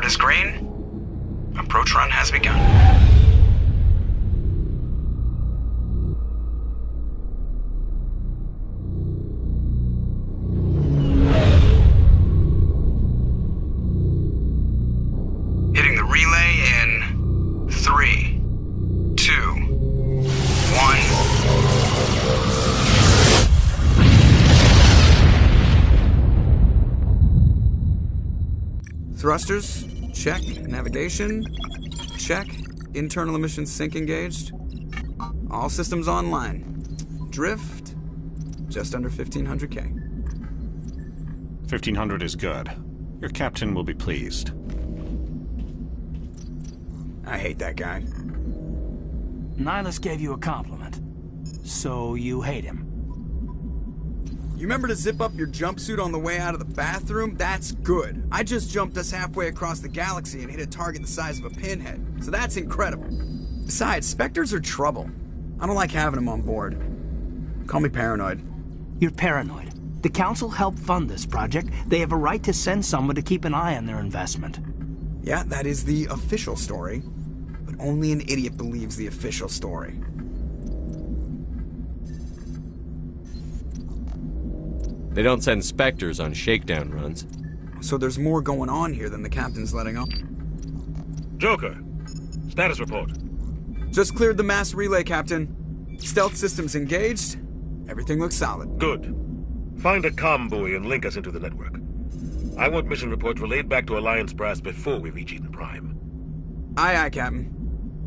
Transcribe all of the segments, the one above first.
word is green. Approach run has begun. Hitting the relay in 3, 2, 1. Thrusters, check. Navigation, check. Internal emissions sync engaged. All systems online. Drift, just under 1,500K. 1,500 is good. Your captain will be pleased. I hate that guy. Nihilus gave you a compliment. So you hate him. You remember to zip up your jumpsuit on the way out of the bathroom? That's good. I just jumped us halfway across the galaxy and hit a target the size of a pinhead. So that's incredible. Besides, Spectres are trouble. I don't like having them on board. Call me paranoid. You're paranoid. The Council helped fund this project. They have a right to send someone to keep an eye on their investment. Yeah, that is the official story. But only an idiot believes the official story. They don't send Spectres on shakedown runs. So there's more going on here than the captain's letting on. Joker, status report. Just cleared the mass relay, Captain. Stealth systems engaged. Everything looks solid. Good. Find a comm buoy and link us into the network. I want mission reports relayed back to Alliance Brass before we reach Eden Prime. Aye, aye, Captain.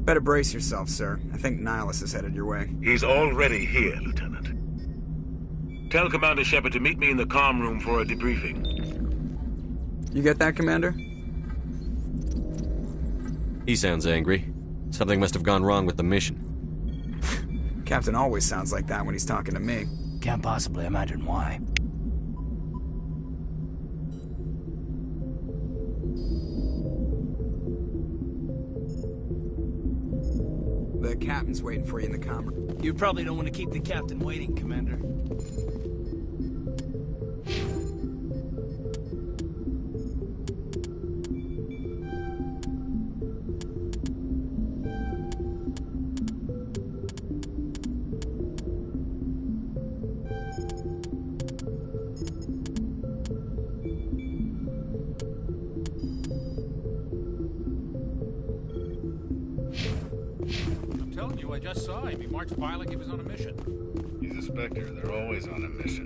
Better brace yourself, sir. I think Nihilus is headed your way. He's already here, Lieutenant. Tell Commander Shepard to meet me in the comm room for a debriefing. You get that, Commander? He sounds angry. Something must have gone wrong with the mission. Captain always sounds like that when he's talking to me. Can't possibly imagine why. The captain's waiting for you in the comm room. You probably don't want to keep the captain waiting, Commander. I just saw him. He marched by like he was on a mission. He's a Spectre. They're always on a mission.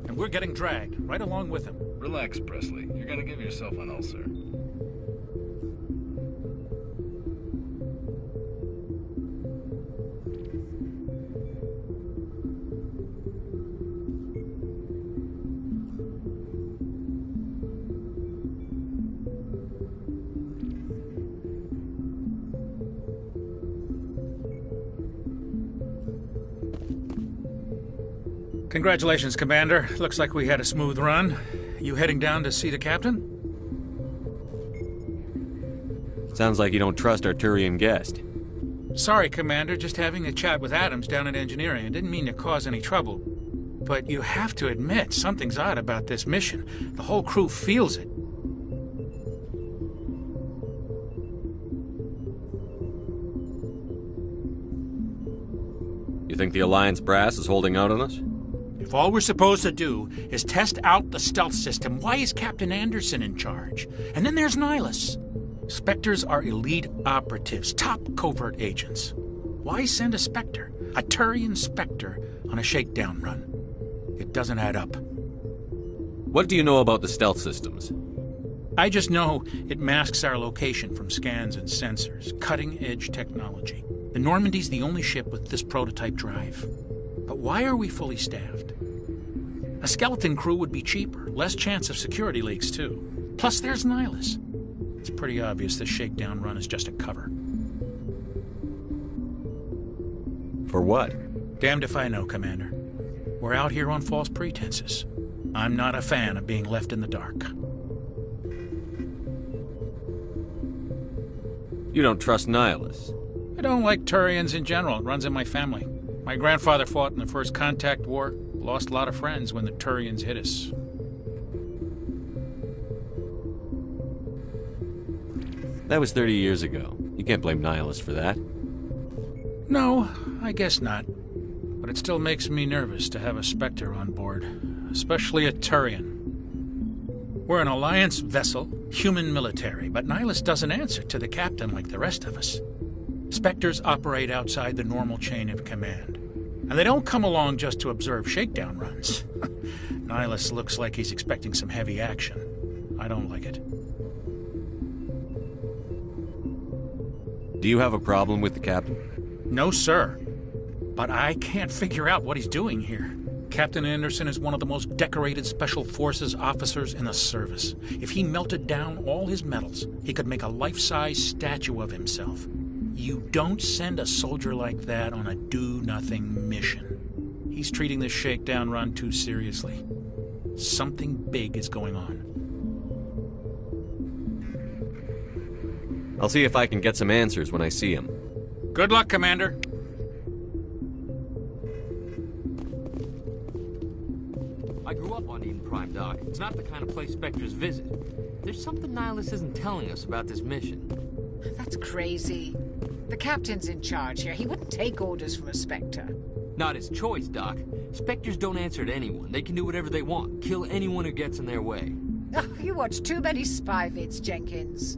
And we're getting dragged, right along with him. Relax, Presley. You're gonna give yourself an ulcer. Congratulations, Commander. Looks like we had a smooth run. You heading down to see the captain? Sounds like you don't trust our Turian guest. Sorry, Commander. Just having a chat with Adams down at engineering. I didn't mean to cause any trouble. But you have to admit, something's odd about this mission. The whole crew feels it. You think the Alliance brass is holding out on us? If all we're supposed to do is test out the stealth system, why is Captain Anderson in charge? And then there's Nihilus. Spectres are elite operatives, top covert agents. Why send a Spectre, a Turian Spectre, on a shakedown run? It doesn't add up. What do you know about the stealth systems? I just know it masks our location from scans and sensors. Cutting-edge technology. The Normandy's the only ship with this prototype drive. But why are we fully staffed? A skeleton crew would be cheaper, less chance of security leaks, too. Plus, there's Nihilus. It's pretty obvious this shakedown run is just a cover. For what? Damned if I know, Commander. We're out here on false pretenses. I'm not a fan of being left in the dark. You don't trust Nihilus? I don't like Turians in general. It runs in my family. My grandfather fought in the First Contact War. Lost a lot of friends when the Turians hit us. That was 30 years ago. You can't blame Nihilus for that. No, I guess not. But it still makes me nervous to have a Spectre on board, especially a Turian. We're an Alliance vessel, human military, but Nihilus doesn't answer to the captain like the rest of us. Spectres operate outside the normal chain of command. And they don't come along just to observe shakedown runs. Nihilus looks like he's expecting some heavy action. I don't like it. Do you have a problem with the captain? No, sir. But I can't figure out what he's doing here. Captain Anderson is one of the most decorated Special Forces officers in the service. If he melted down all his medals, he could make a life-size statue of himself. You don't send a soldier like that on a do-nothing mission. He's treating this shakedown run too seriously. Something big is going on. I'll see if I can get some answers when I see him. Good luck, Commander. I grew up on Eden Prime, Doc. It's not the kind of place Spectres visit. There's something Nihilus isn't telling us about this mission. That's crazy. The captain's in charge here. He wouldn't take orders from a Spectre. Not his choice, Doc. Spectres don't answer to anyone. They can do whatever they want. Kill anyone who gets in their way. Oh, you watch too many spy vids, Jenkins.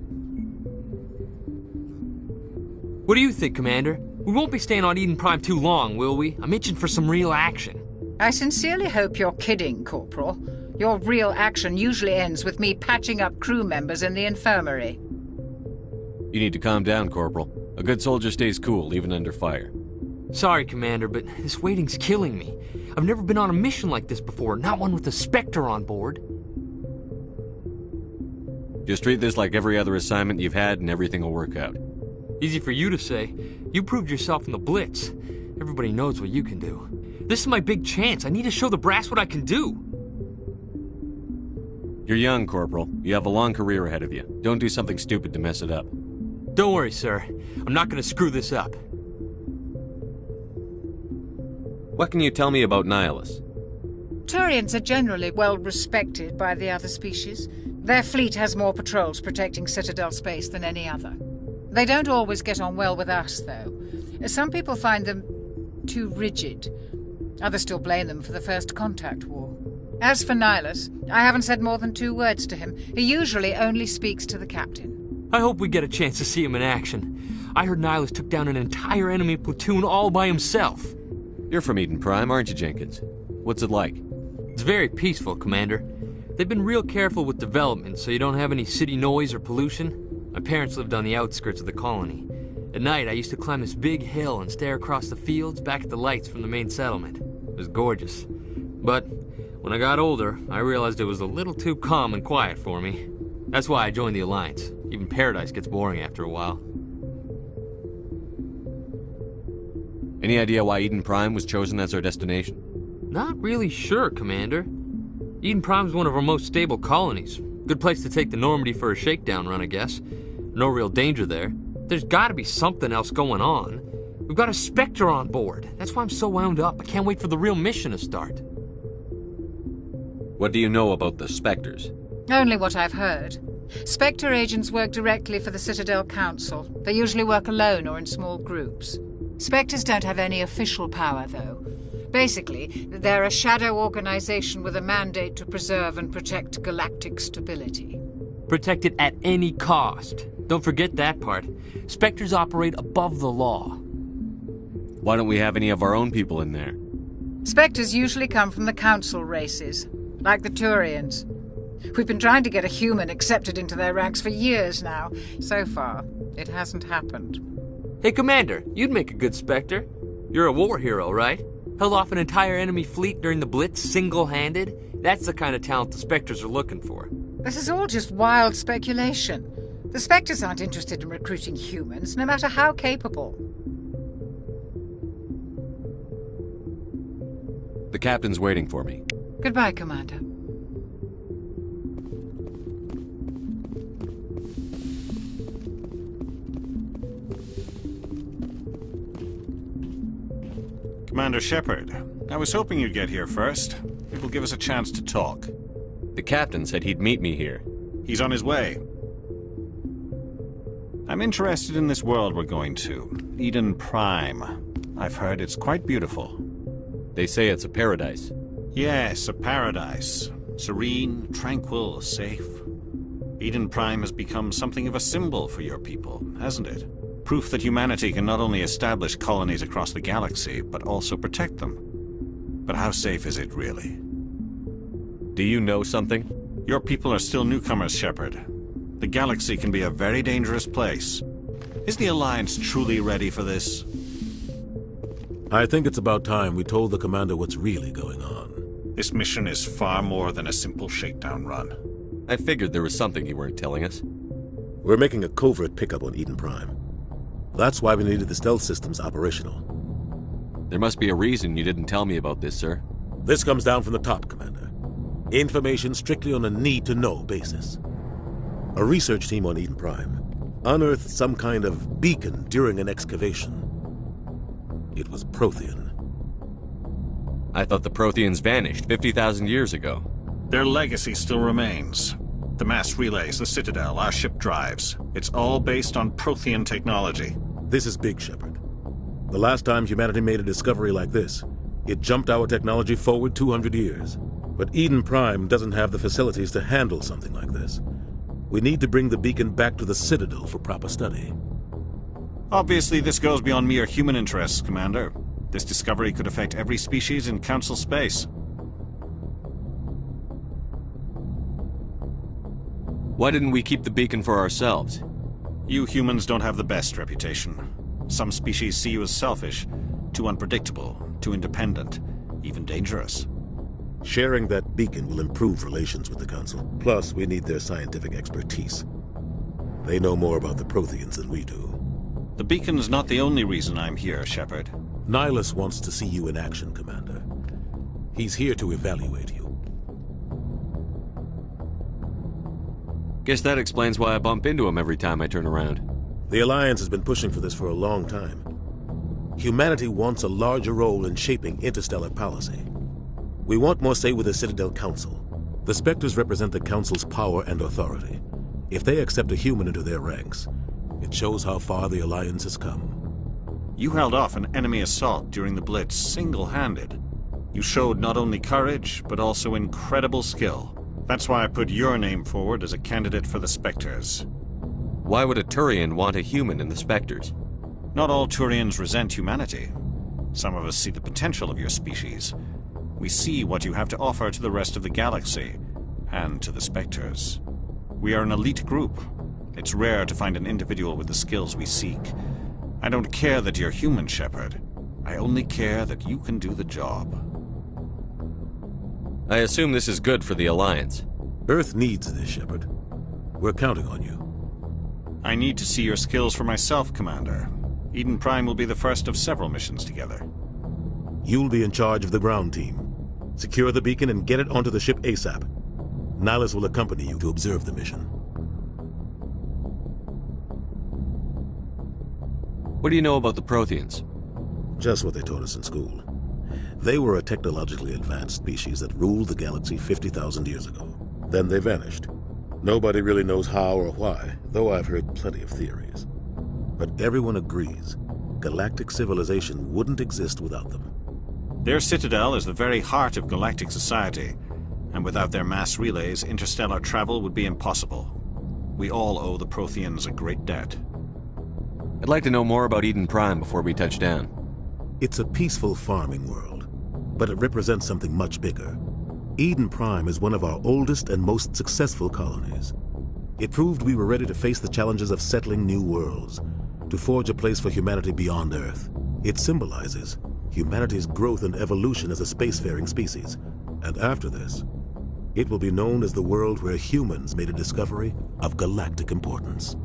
What do you think, Commander? We won't be staying on Eden Prime too long, will we? I'm itching for some real action. I sincerely hope you're kidding, Corporal. Your real action usually ends with me patching up crew members in the infirmary. You need to calm down, Corporal. A good soldier stays cool, even under fire. Sorry, Commander, but this waiting's killing me. I've never been on a mission like this before, not one with a Spectre on board. Just treat this like every other assignment you've had and everything will work out. Easy for you to say. You proved yourself in the Blitz. Everybody knows what you can do. This is my big chance. I need to show the brass what I can do. You're young, Corporal. You have a long career ahead of you. Don't do something stupid to mess it up. Don't worry, sir. I'm not going to screw this up. What can you tell me about Nihilus? Turians are generally well respected by the other species. Their fleet has more patrols protecting Citadel space than any other. They don't always get on well with us, though. Some people find them too rigid. Others still blame them for the First Contact War. As for Nihilus, I haven't said more than 2 words to him. He usually only speaks to the captain. I hope we get a chance to see him in action. I heard Nihilus took down an entire enemy platoon all by himself. You're from Eden Prime, aren't you, Jenkins? What's it like? It's very peaceful, Commander. They've been real careful with development, so you don't have any city noise or pollution. My parents lived on the outskirts of the colony. At night, I used to climb this big hill and stare across the fields back at the lights from the main settlement. It was gorgeous. But when I got older, I realized it was a little too calm and quiet for me. That's why I joined the Alliance. Even Paradise gets boring after a while. Any idea why Eden Prime was chosen as our destination? Not really sure, Commander. Eden Prime's one of our most stable colonies. Good place to take the Normandy for a shakedown run, I guess. No real danger there. There's gotta be something else going on. We've got a Spectre on board. That's why I'm so wound up. I can't wait for the real mission to start. What do you know about the Spectres? Only what I've heard. Spectre agents work directly for the Citadel Council. They usually work alone or in small groups. Spectres don't have any official power, though. Basically, they're a shadow organization with a mandate to preserve and protect galactic stability. Protect it at any cost. Don't forget that part. Spectres operate above the law. Why don't we have any of our own people in there? Spectres usually come from the Council races, like the Turians. We've been trying to get a human accepted into their ranks for years now. So far, it hasn't happened. Hey, Commander, you'd make a good Spectre. You're a war hero, right? Held off an entire enemy fleet during the Blitz single-handed? That's the kind of talent the Spectres are looking for. This is all just wild speculation. The Spectres aren't interested in recruiting humans, no matter how capable. The captain's waiting for me. Goodbye, Commander. Commander Shepard, I was hoping you'd get here first. It will give us a chance to talk. The captain said he'd meet me here. He's on his way. I'm interested in this world we're going to, Eden Prime. I've heard it's quite beautiful. They say it's a paradise. Yes, a paradise. Serene, tranquil, safe. Eden Prime has become something of a symbol for your people, hasn't it? Proof that humanity can not only establish colonies across the galaxy, but also protect them. But how safe is it, really? Do you know something? Your people are still newcomers, Shepard. The galaxy can be a very dangerous place. Is the Alliance truly ready for this? I think it's about time we told the Commander what's really going on. This mission is far more than a simple shakedown run. I figured there was something you weren't telling us. We're making a covert pickup on Eden Prime. That's why we needed the stealth systems operational. There must be a reason you didn't tell me about this, sir. This comes down from the top, Commander. Information strictly on a need-to-know basis. A research team on Eden Prime unearthed some kind of beacon during an excavation. It was Prothean. I thought the Protheans vanished 50,000 years ago. Their legacy still remains. The mass relays, the Citadel, our ship drives. It's all based on Prothean technology. This is big, Shepard. The last time humanity made a discovery like this, it jumped our technology forward 200 years. But Eden Prime doesn't have the facilities to handle something like this. We need to bring the beacon back to the Citadel for proper study. Obviously, this goes beyond mere human interests, Commander. This discovery could affect every species in Council space. Why didn't we keep the beacon for ourselves? You humans don't have the best reputation. Some species see you as selfish, too unpredictable, too independent, even dangerous. Sharing that beacon will improve relations with the Council. Plus, we need their scientific expertise. They know more about the Protheans than we do. The beacon's not the only reason I'm here, Shepard. Nihilus wants to see you in action, Commander. He's here to evaluate you. Guess that explains why I bump into him every time I turn around. The Alliance has been pushing for this for a long time. Humanity wants a larger role in shaping interstellar policy. We want more say with the Citadel Council. The Spectres represent the Council's power and authority. If they accept a human into their ranks, it shows how far the Alliance has come. You held off an enemy assault during the Blitz single-handed. You showed not only courage, but also incredible skill. That's why I put your name forward as a candidate for the Spectres. Why would a Turian want a human in the Spectres? Not all Turians resent humanity. Some of us see the potential of your species. We see what you have to offer to the rest of the galaxy, and to the Spectres. We are an elite group. It's rare to find an individual with the skills we seek. I don't care that you're human, Shepard. I only care that you can do the job. I assume this is good for the Alliance. Earth needs this, Shepard. We're counting on you. I need to see your skills for myself, Commander. Eden Prime will be the first of several missions together. You'll be in charge of the ground team. Secure the beacon and get it onto the ship ASAP. Nihilus will accompany you to observe the mission. What do you know about the Protheans? Just what they taught us in school. They were a technologically advanced species that ruled the galaxy 50,000 years ago. Then they vanished. Nobody really knows how or why, though I've heard plenty of theories. But everyone agrees, galactic civilization wouldn't exist without them. Their citadel is the very heart of galactic society, and without their mass relays, interstellar travel would be impossible. We all owe the Protheans a great debt. I'd like to know more about Eden Prime before we touch down. It's a peaceful farming world, but it represents something much bigger. Eden Prime is one of our oldest and most successful colonies. It proved we were ready to face the challenges of settling new worlds, to forge a place for humanity beyond Earth. It symbolizes humanity's growth and evolution as a spacefaring species. And after this, it will be known as the world where humans made a discovery of galactic importance.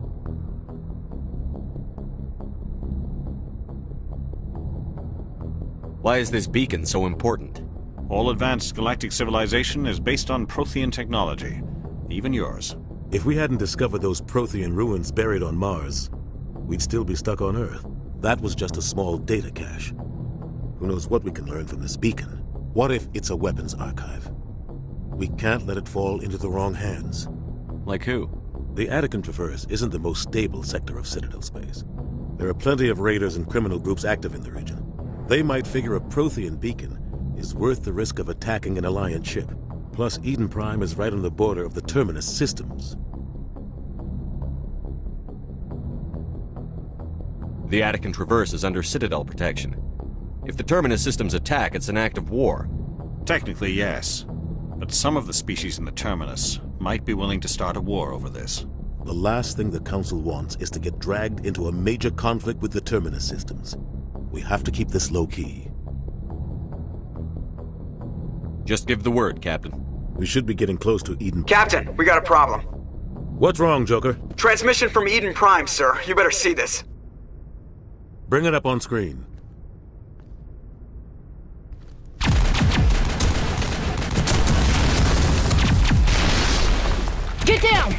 Why is this beacon so important? All advanced galactic civilization is based on Prothean technology, even yours. If we hadn't discovered those Prothean ruins buried on Mars, we'd still be stuck on Earth. That was just a small data cache. Who knows what we can learn from this beacon? What if it's a weapons archive? We can't let it fall into the wrong hands. Like who? The Attican Traverse isn't the most stable sector of Citadel space. There are plenty of raiders and criminal groups active in the region. They might figure a Prothean beacon is worth the risk of attacking an Alliance ship. Plus, Eden Prime is right on the border of the Terminus systems. The Attican Traverse is under Citadel protection. If the Terminus systems attack, it's an act of war. Technically, yes. But some of the species in the Terminus might be willing to start a war over this. The last thing the Council wants is to get dragged into a major conflict with the Terminus systems. We have to keep this low-key. Just give the word, Captain. We should be getting close to Eden. Captain, we got a problem. What's wrong, Joker? Transmission from Eden Prime, sir. You better see this. Bring it up on screen. Get down!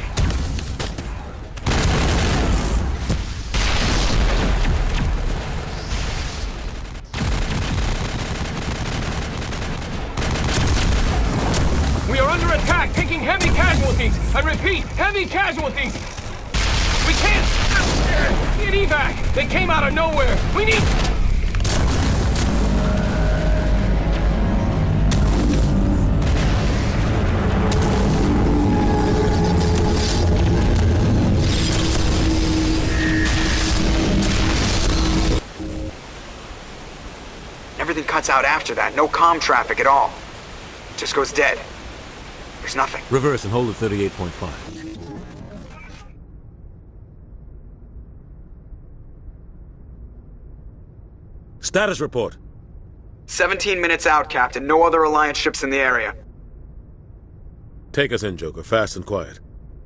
We are under attack, taking heavy casualties. I repeat, heavy casualties. We can't get evac. They came out of nowhere. We need... Everything cuts out after that. No comm traffic at all. Just goes dead. There's nothing. Reverse and hold at 38.5. Status report. 17 minutes out, Captain. No other Alliance ships in the area. Take us in, Joker, fast and quiet.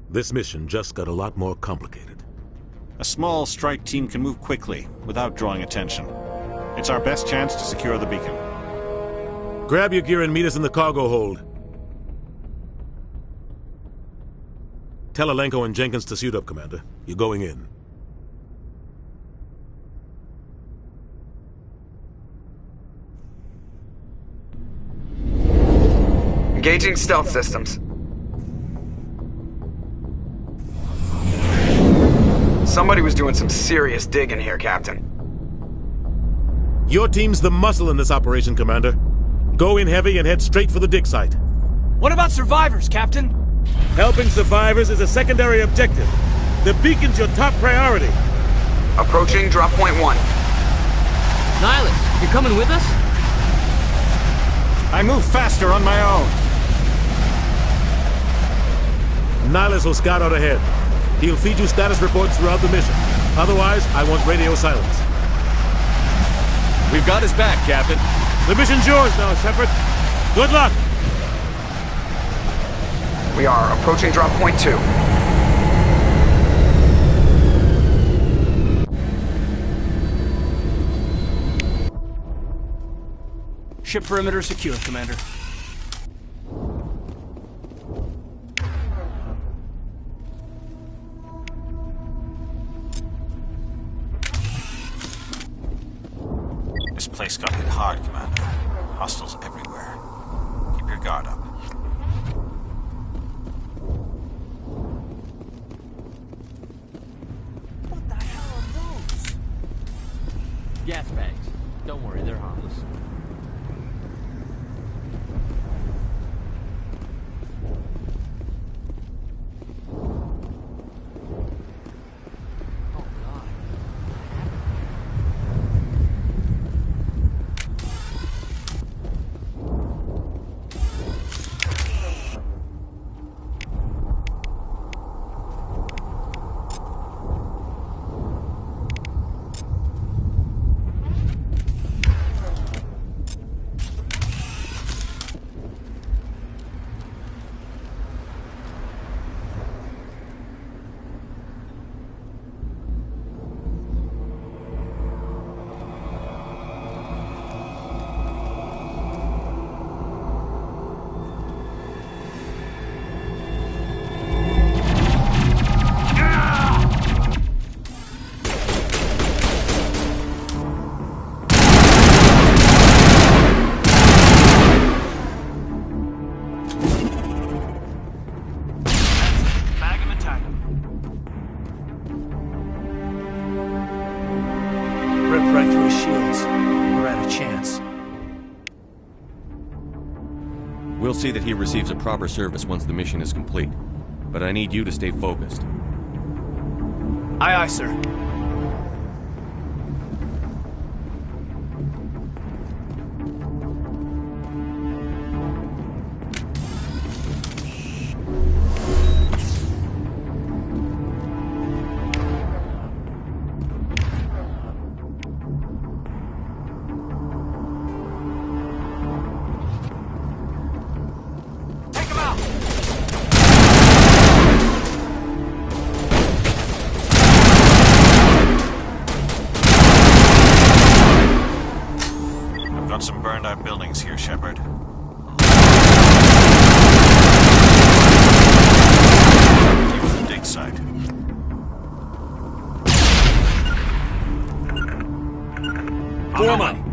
This mission just got a lot more complicated. A small strike team can move quickly, without drawing attention. It's our best chance to secure the beacon. Grab your gear and meet us in the cargo hold. Tell Alenko and Jenkins to suit up, Commander. You're going in. Engaging stealth systems. Somebody was doing some serious digging here, Captain. Your team's the muscle in this operation, Commander. Go in heavy and head straight for the dig site. What about survivors, Captain? Helping survivors is a secondary objective. The beacon's your top priority. Approaching drop point 1. Nihilus, you coming with us? I move faster on my own. Nihilus will scout out ahead. He'll feed you status reports throughout the mission. Otherwise, I want radio silence. We've got his back, Captain. The mission's yours now, Shepard. Good luck! We are approaching drop point 2. Ship perimeter secure, Commander. This place got hit hard, Commander. Hostiles everywhere. Keep your guard up. What the hell are those? Gas bags. Don't worry, they're harmless. rip right through his shields. We're at a chance. We'll see that he receives a proper service once the mission is complete. But I need you to stay focused. Aye, aye, sir. Some burned out buildings here, Shepard. Keep the dig site. Form up.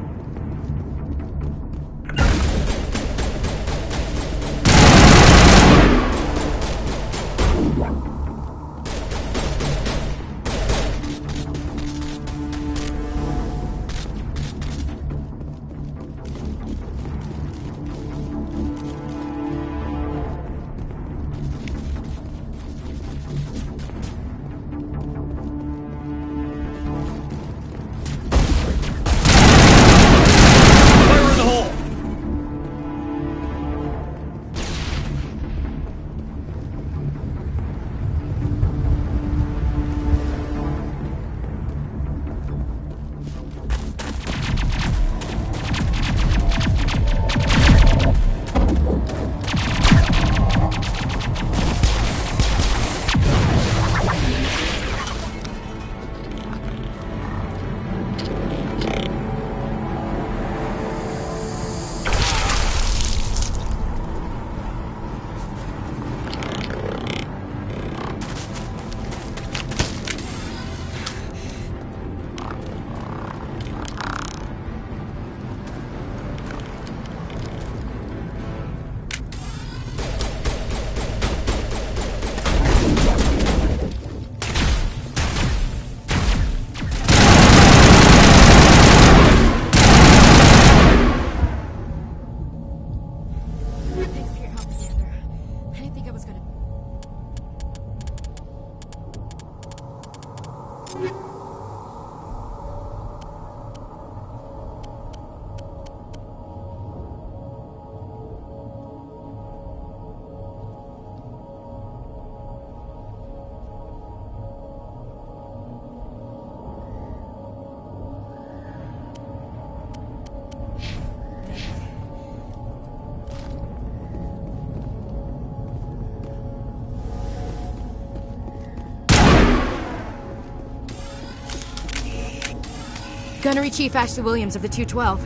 Gunnery Chief Ashley Williams of the 212.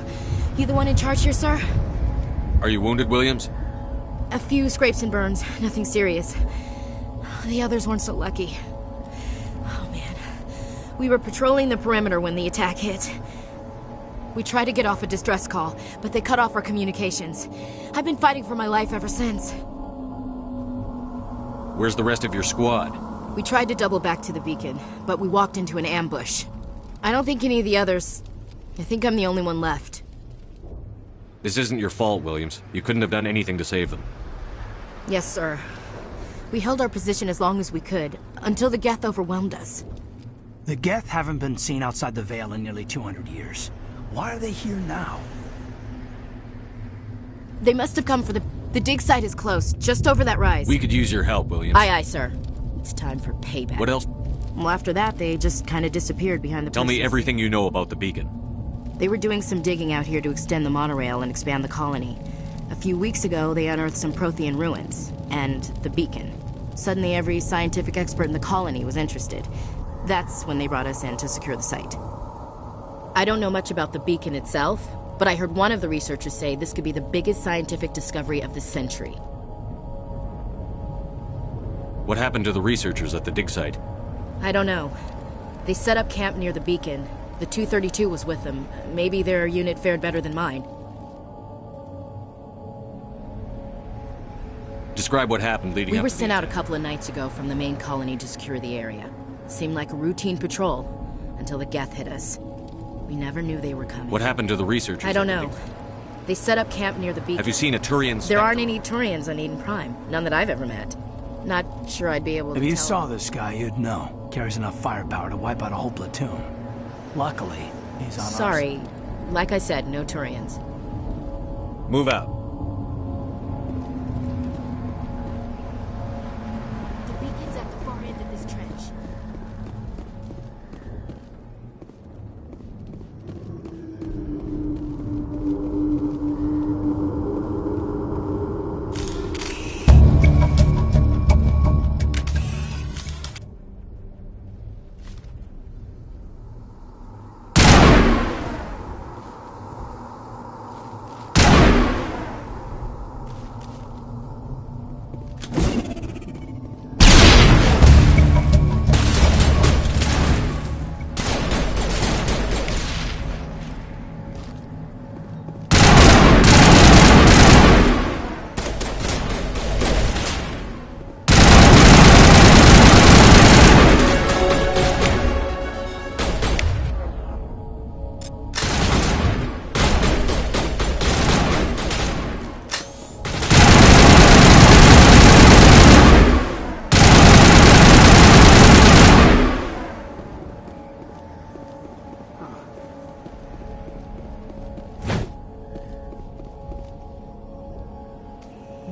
You the one in charge here, sir? Are you wounded, Williams? A few scrapes and burns, nothing serious. The others weren't so lucky. Oh man. We were patrolling the perimeter when the attack hit. We tried to get off a distress call, but they cut off our communications. I've been fighting for my life ever since. Where's the rest of your squad? We tried to double back to the beacon, but we walked into an ambush. I don't think any of the others... I think I'm the only one left. This isn't your fault, Williams. You couldn't have done anything to save them. Yes, sir. We held our position as long as we could, until the Geth overwhelmed us. The Geth haven't been seen outside the Veil in nearly 200 years. Why are they here now? They must have come for the dig site is close, just over that rise. We could use your help, Williams. Aye, aye, sir. It's time for payback. What else? Well, after that, they just kind of disappeared behind the Tell me everything you know about the beacon. They were doing some digging out here to extend the monorail and expand the colony. A few weeks ago, they unearthed some Prothean ruins, and the beacon. Suddenly, every scientific expert in the colony was interested. That's when they brought us in to secure the site. I don't know much about the beacon itself, but I heard one of the researchers say this could be the biggest scientific discovery of the century. What happened to the researchers at the dig site? I don't know. They set up camp near the beacon. The 232 was with them. Maybe their unit fared better than mine. Describe what happened leading up to We were sent out a couple of nights ago from the main colony to secure the area. Seemed like a routine patrol, until the Geth hit us. We never knew they were coming. What happened to the researchers? I don't know. They set up camp near the beacon. Have you seen a Turian? There aren't any Turians on Eden Prime. None that I've ever met. Not sure I'd be able to If you tell. saw this guy, you'd know. Carries enough firepower to wipe out a whole platoon. Luckily, he's on Sorry. Like I said, no Turians. Move out. The beacon's at the far end of this trench.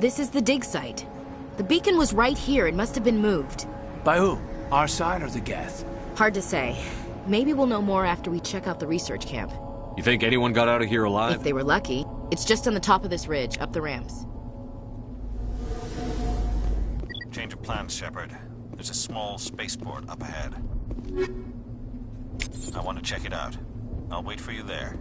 This is the dig site. The beacon was right here. It must have been moved. By who? Our side or the Geth? Hard to say. Maybe we'll know more after we check out the research camp. You think anyone got out of here alive? If they were lucky. It's just on the top of this ridge, up the ramps. Change of plans, Shepard. There's a small spaceport up ahead. I want to check it out. I'll wait for you there.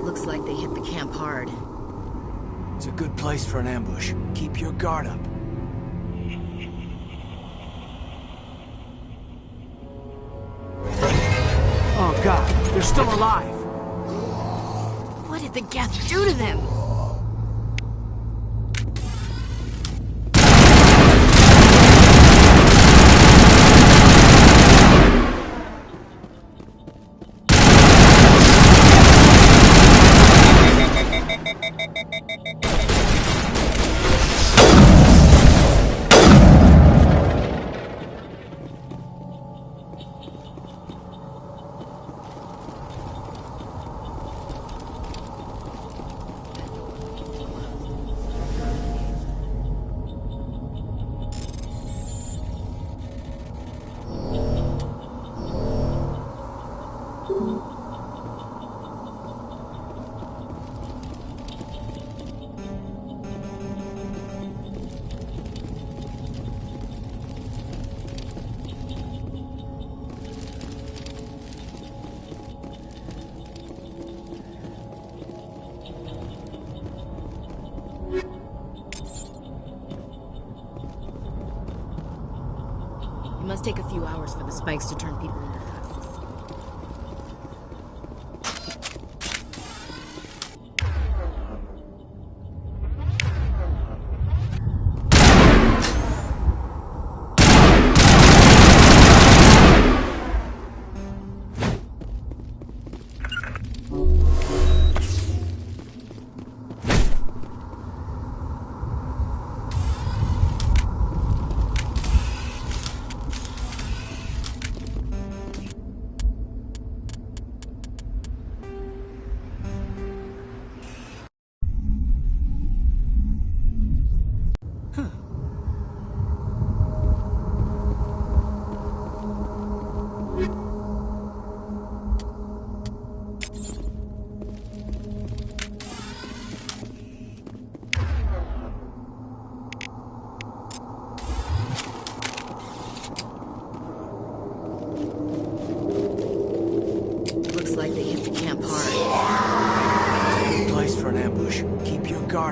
Looks like they hit the camp hard. It's a good place for an ambush. Keep your guard up. Oh God, they're still alive! What did the Geth do to them? It must take a few hours for the spikes to turn people into husks.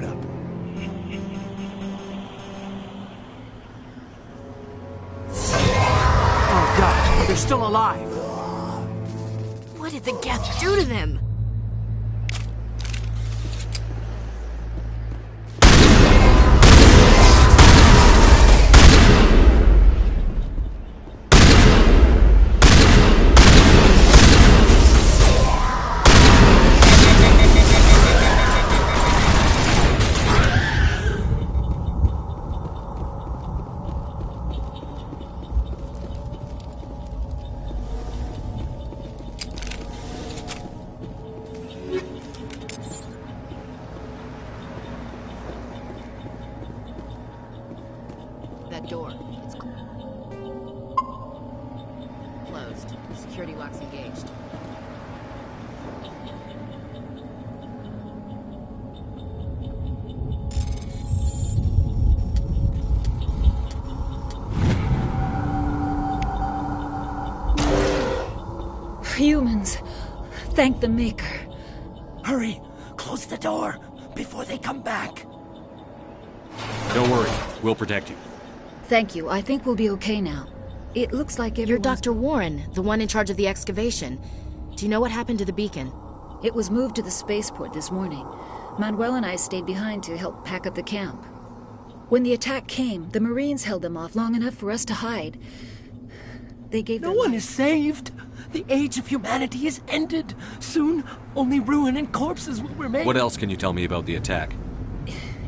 startup. Oh God, they're still alive. What did the Geth do to them? That door. It's closed. Security lock's engaged. Humans. Thank the Maker. Hurry! Close the door before they come back. Don't worry. We'll protect you. Thank you. I think we'll be okay now. It looks like You're Dr. Warren, the one in charge of the excavation. Do you know what happened to the beacon? It was moved to the spaceport this morning. Manuel and I stayed behind to help pack up the camp. When the attack came, the Marines held them off long enough for us to hide. They gave No one is saved. The age of humanity is ended. Soon, only ruin and corpses will remain. What else can you tell me about the attack?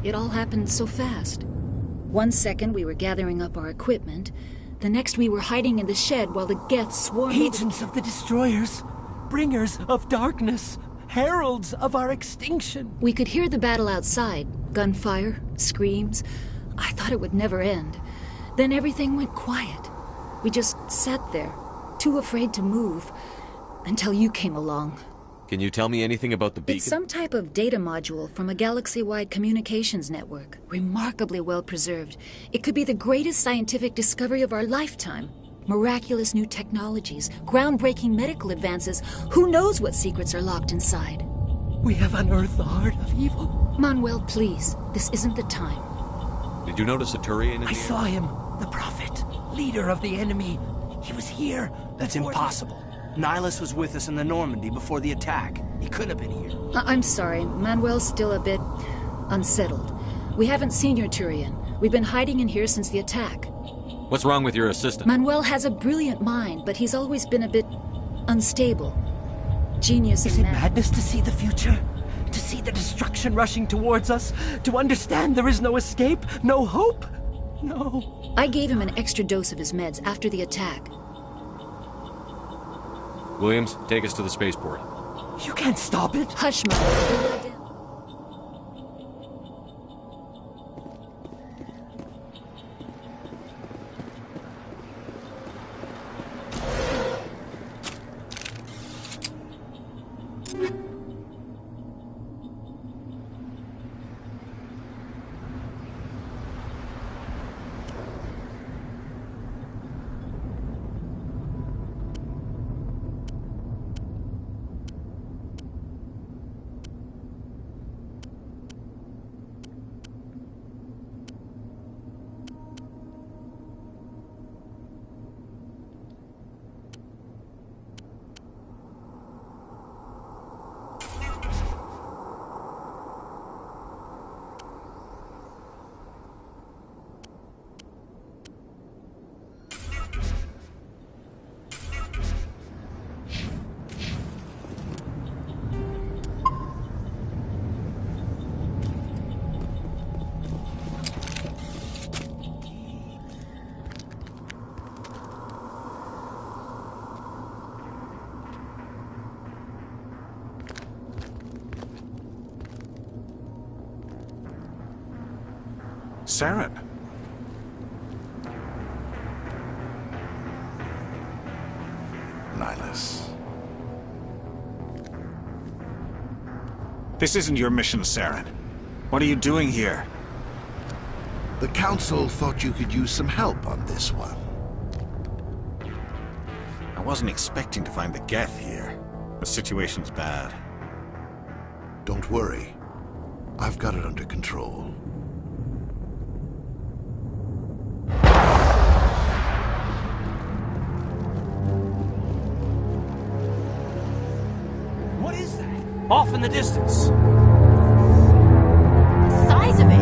It all happened so fast. 1 second we were gathering up our equipment. The next we were hiding in the shed while the Geth swarmed. Agents of the Destroyers, bringers of darkness, heralds of our extinction. We could hear the battle outside. Gunfire, screams. I thought it would never end. Then everything went quiet. We just sat there, too afraid to move, until you came along. Can you tell me anything about the beacon? It's some type of data module from a galaxy-wide communications network. Remarkably well preserved. It could be the greatest scientific discovery of our lifetime. Miraculous new technologies, groundbreaking medical advances. Who knows what secrets are locked inside? We have unearthed the heart of evil. Manuel, please. This isn't the time. Did you notice a Turian in I saw him. The Prophet. Leader of the enemy. He was here. That's impossible. Nihilus was with us in the Normandy before the attack. He couldn't have been here. I'm sorry. Manuel's still a bit unsettled. We haven't seen your Turian. We've been hiding in here since the attack. What's wrong with your assistant? Manuel has a brilliant mind, but he's always been a bit unstable. Genius Is it madness to see the future? To see the destruction rushing towards us? To understand there is no escape? No hope? No. I gave him an extra dose of his meds after the attack. Williams, take us to the spaceport. You can't stop it. Hush, Manuel. Saren. Nihilus. This isn't your mission, Saren. What are you doing here? The Council thought you could use some help on this one. I wasn't expecting to find the Geth here. The situation's bad. Don't worry. I've got it under control. What is that? Off in the distance. Size of it.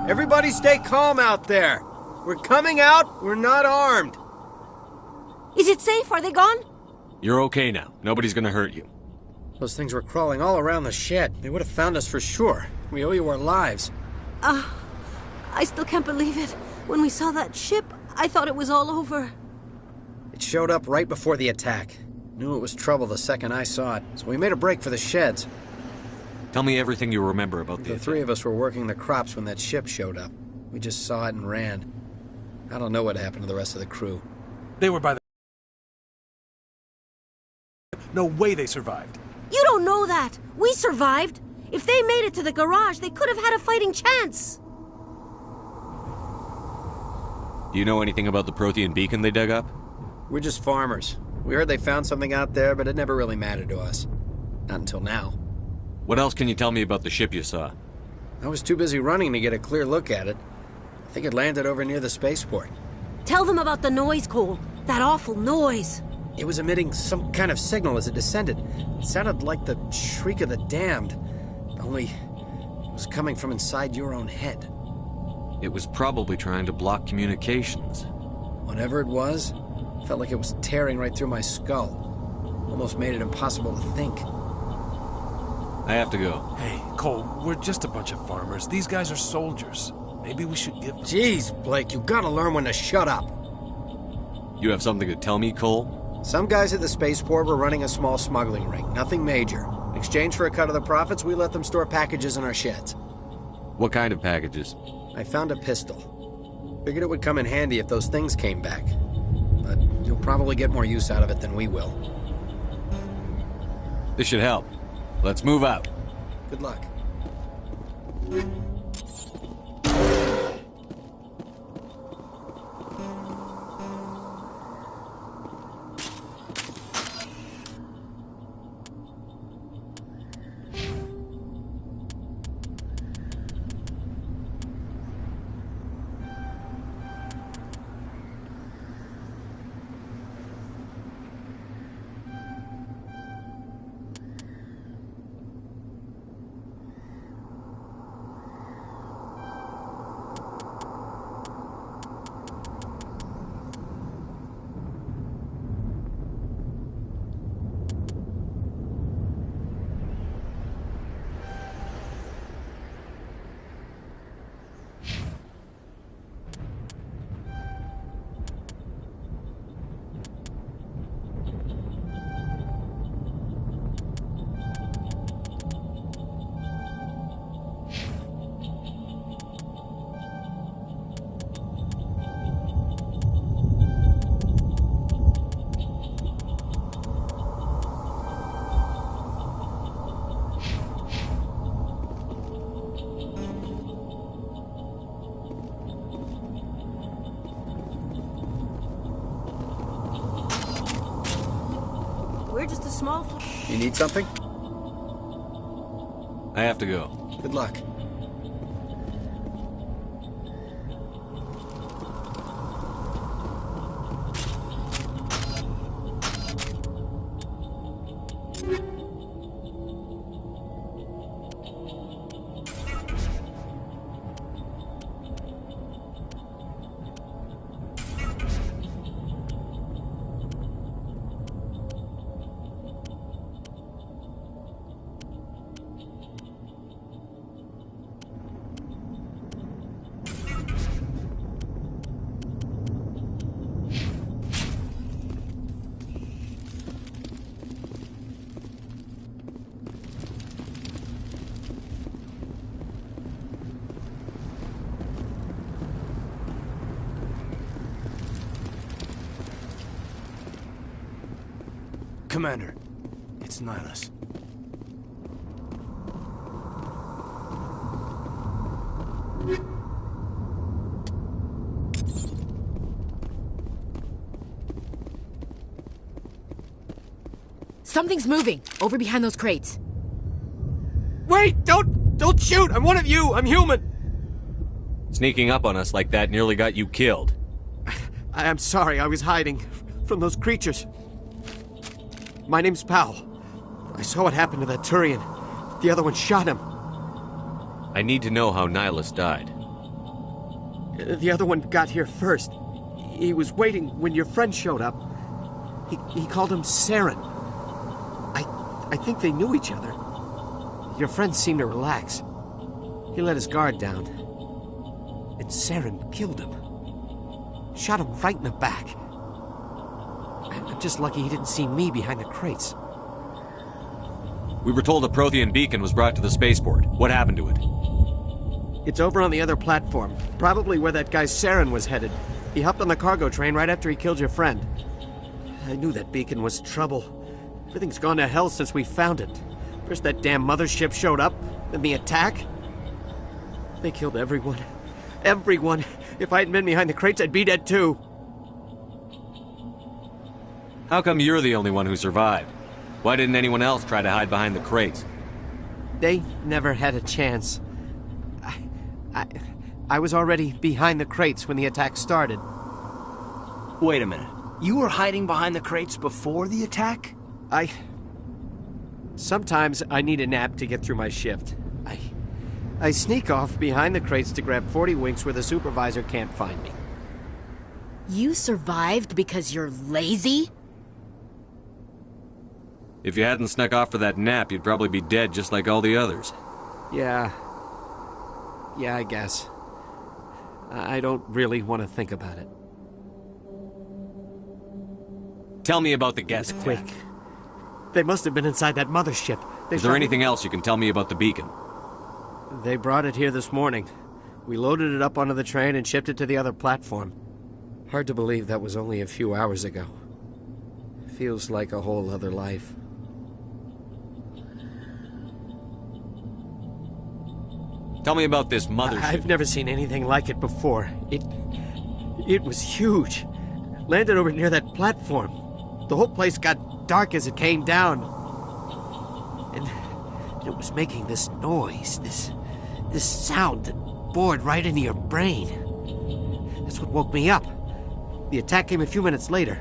Everybody stay calm out there. We're coming out. We're not armed. Is it safe? Are they gone? You're okay now. Nobody's gonna hurt you. Those things were crawling all around the shed. They would have found us for sure. We owe you our lives. I still can't believe it. When we saw that ship, I thought it was all over. It showed up right before the attack. Knew it was trouble the second I saw it, so we made a break for the sheds. Tell me everything you remember about the three of us were working the crops when that ship showed up. We just saw it and ran. I don't know what happened to the rest of the crew. They were by the... No way they survived. You don't know that. We survived. If they made it to the garage, they could have had a fighting chance. Do you know anything about the Prothean beacon they dug up? We're just farmers. We heard they found something out there, but it never really mattered to us. Not until now. What else can you tell me about the ship you saw? I was too busy running to get a clear look at it. I think it landed over near the spaceport. Tell them about the noise, Cole. That awful noise. It was emitting some kind of signal as it descended. It sounded like the shriek of the damned. Only it was coming from inside your own head. It was probably trying to block communications. Whatever it was, felt like it was tearing right through my skull. Almost made it impossible to think. I have to go. Hey, Cole, we're just a bunch of farmers. These guys are soldiers. Maybe we should give them... Jeez, Blake, you gotta learn when to shut up. You have something to tell me, Cole? Some guys at the spaceport were running a small smuggling ring. Nothing major. In exchange for a cut of the profits, we let them store packages in our sheds. What kind of packages? I found a pistol. Figured it would come in handy if those things came back. But you'll probably get more use out of it than we will. This should help. Let's move out. Good luck. We're just a small... You need something? I have to go. Good luck. Commander, it's Nihilus. Something's moving, over behind those crates. Wait! Don't shoot! I'm one of you! I'm human! Sneaking up on us like that nearly got you killed. I'm sorry, I was hiding from those creatures. My name's Powell. I saw what happened to that Turian. The other one shot him. I need to know how Nihilus died. The other one got here first. He was waiting when your friend showed up. He called him Saren. I think they knew each other. Your friend seemed to relax. He let his guard down. And Saren killed him. Shot him right in the back. I'm just lucky he didn't see me behind the crates. We were told a Prothean beacon was brought to the spaceport. What happened to it? It's over on the other platform. Probably where that guy Saren was headed. He hopped on the cargo train right after he killed your friend. I knew that beacon was trouble. Everything's gone to hell since we found it. First that damn mothership showed up, then the attack. They killed everyone. Everyone. If I hadn't been behind the crates, I'd be dead too. How come you're the only one who survived? Why didn't anyone else try to hide behind the crates? They never had a chance. I was already behind the crates when the attack started. Wait a minute. You were hiding behind the crates before the attack? Sometimes I need a nap to get through my shift. I sneak off behind the crates to grab 40 winks where the supervisor can't find me. You survived because you're lazy? If you hadn't snuck off for that nap, you'd probably be dead just like all the others. Yeah, I guess. I don't really want to think about it. Tell me about the gas Quick. They must have been inside that mothership. Is there anything else you can tell me about the beacon? They brought it here this morning. We loaded it up onto the train and shipped it to the other platform. Hard to believe that was only a few hours ago. Feels like a whole other life. Tell me about this mothership. I've never seen anything like it before. It was huge. Landed over near that platform. The whole place got dark as it came down. And it was making this noise, this sound that bored right into your brain. That's what woke me up. The attack came a few minutes later.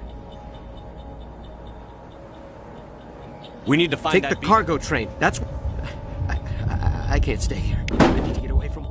We need to find Take that the beacon. cargo train. That's... I can't stay here. I need to get away from...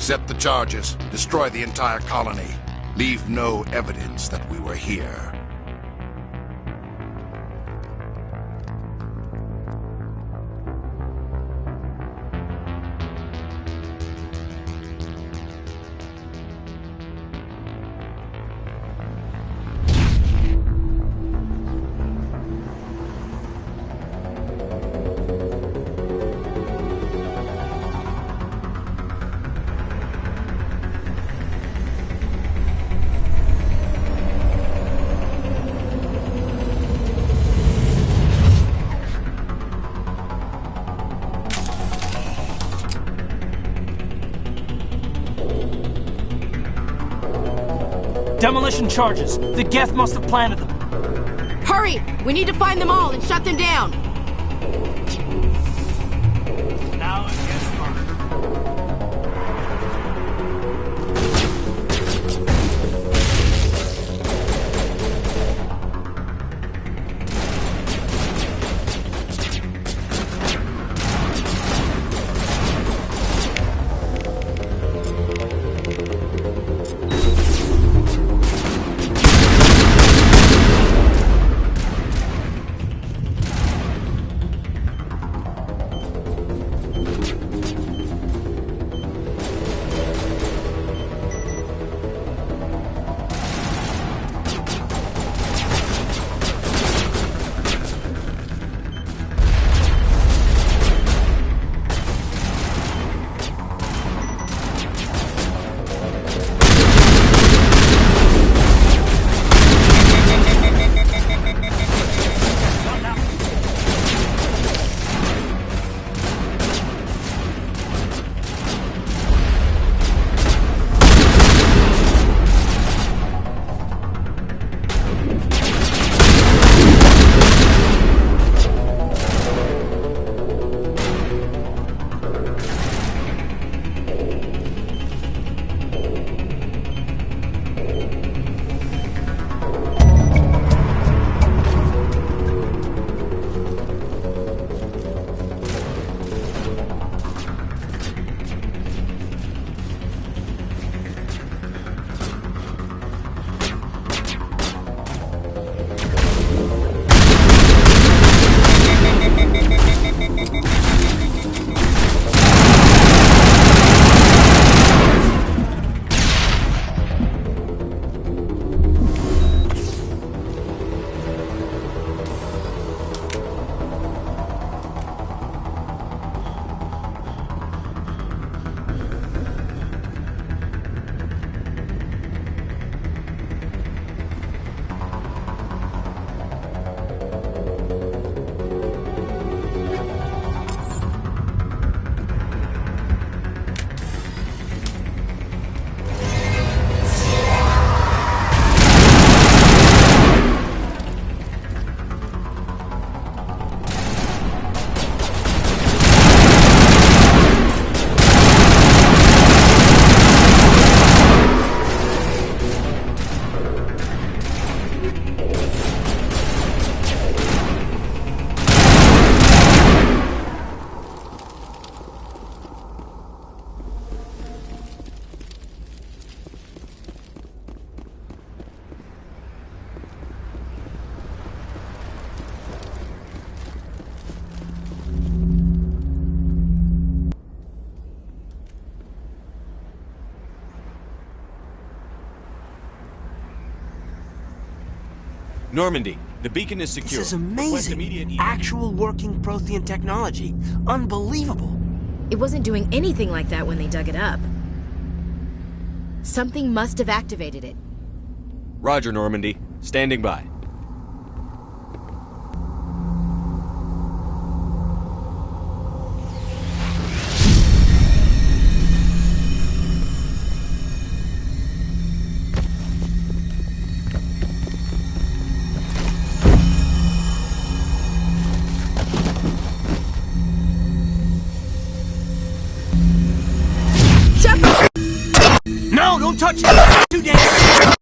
Set the charges. Destroy the entire colony. Leave no evidence that we were here. Demolition charges. The Geth must have planted them. Hurry! We need to find them all and shut them down. Now it gets harder. Normandy, the beacon is secure. This is amazing. Actual working Prothean technology. Unbelievable. It wasn't doing anything like that when they dug it up. Something must have activated it. Roger, Normandy. Standing by. No, don't touch it! Too dangerous!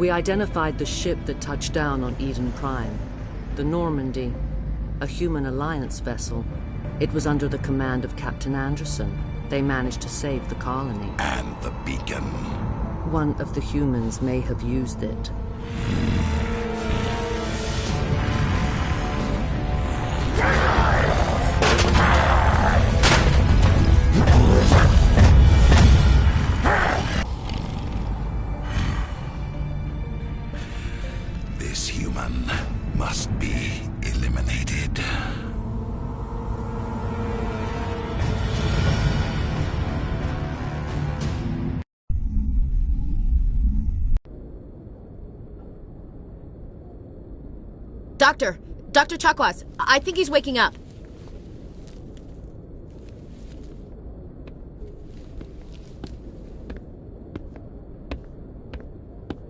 We identified the ship that touched down on Eden Prime. The Normandy. A human alliance vessel. It was under the command of Captain Anderson. They managed to save the colony. And the beacon. One of the humans may have used it. This human must be eliminated. Dr. Chakwas, I think he's waking up.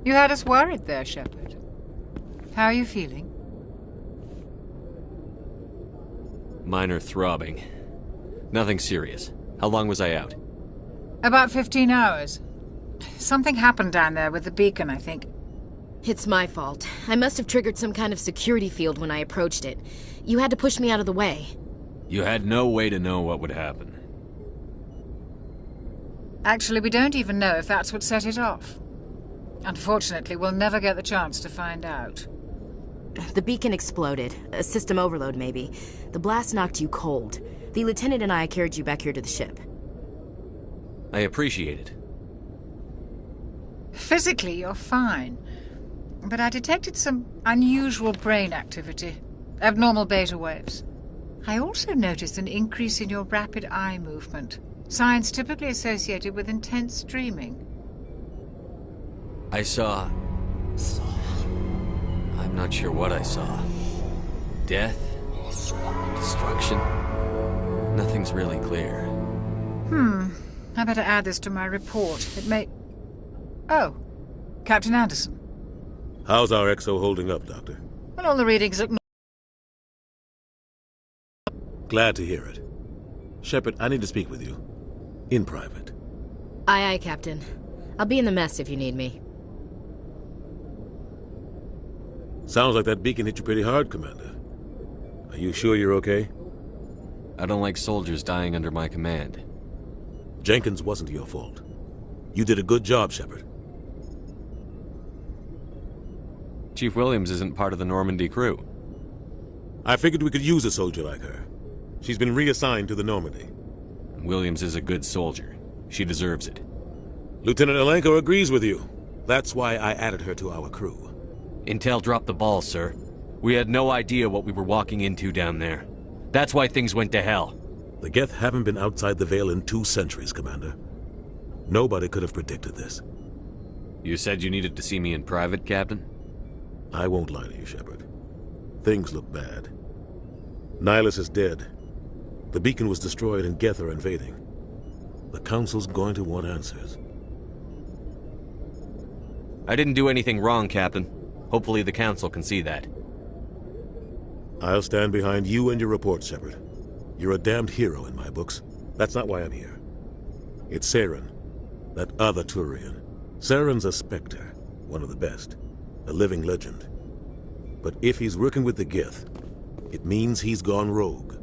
You had us worried there, Shepard. How are you feeling? Minor throbbing. Nothing serious. How long was I out? About 15 hours. Something happened down there with the beacon, I think. It's my fault. I must have triggered some kind of security field when I approached it. You had to push me out of the way. You had no way to know what would happen. Actually, we don't even know if that's what set it off. Unfortunately, we'll never get the chance to find out. The beacon exploded. A system overload, maybe. The blast knocked you cold. The lieutenant and I carried you back here to the ship. I appreciate it. Physically, you're fine. But I detected some unusual brain activity. Abnormal beta waves. I also noticed an increase in your rapid eye movement. Signs typically associated with intense dreaming. I saw... I'm not sure what I saw. Death? Destruction? Nothing's really clear. I better add this to my report. It may... Oh, Captain Anderson. How's our XO holding up, Doctor? Well, all the readings look... Glad to hear it. Shepard, I need to speak with you. In private. Aye, aye, Captain. I'll be in the mess if you need me. Sounds like that beacon hit you pretty hard, Commander. Are you sure you're okay? I don't like soldiers dying under my command. Jenkins wasn't your fault. You did a good job, Shepard. Chief Williams isn't part of the Normandy crew. I figured we could use a soldier like her. She's been reassigned to the Normandy. Williams is a good soldier. She deserves it. Lieutenant Alenko agrees with you. That's why I added her to our crew. Intel dropped the ball, sir. We had no idea what we were walking into down there. That's why things went to hell. The Geth haven't been outside the Veil in 2 centuries, Commander. Nobody could have predicted this. You said you needed to see me in private, Captain? I won't lie to you, Shepard. Things look bad. Nihilus is dead. The beacon was destroyed and Geth are invading. The Council's going to want answers. I didn't do anything wrong, Captain. Hopefully the Council can see that. I'll stand behind you and your report, Shepard. You're a damned hero in my books. That's not why I'm here. It's Saren, that other Turian. Saren's a Spectre, one of the best. A living legend. But if he's working with the Geth, it means he's gone rogue.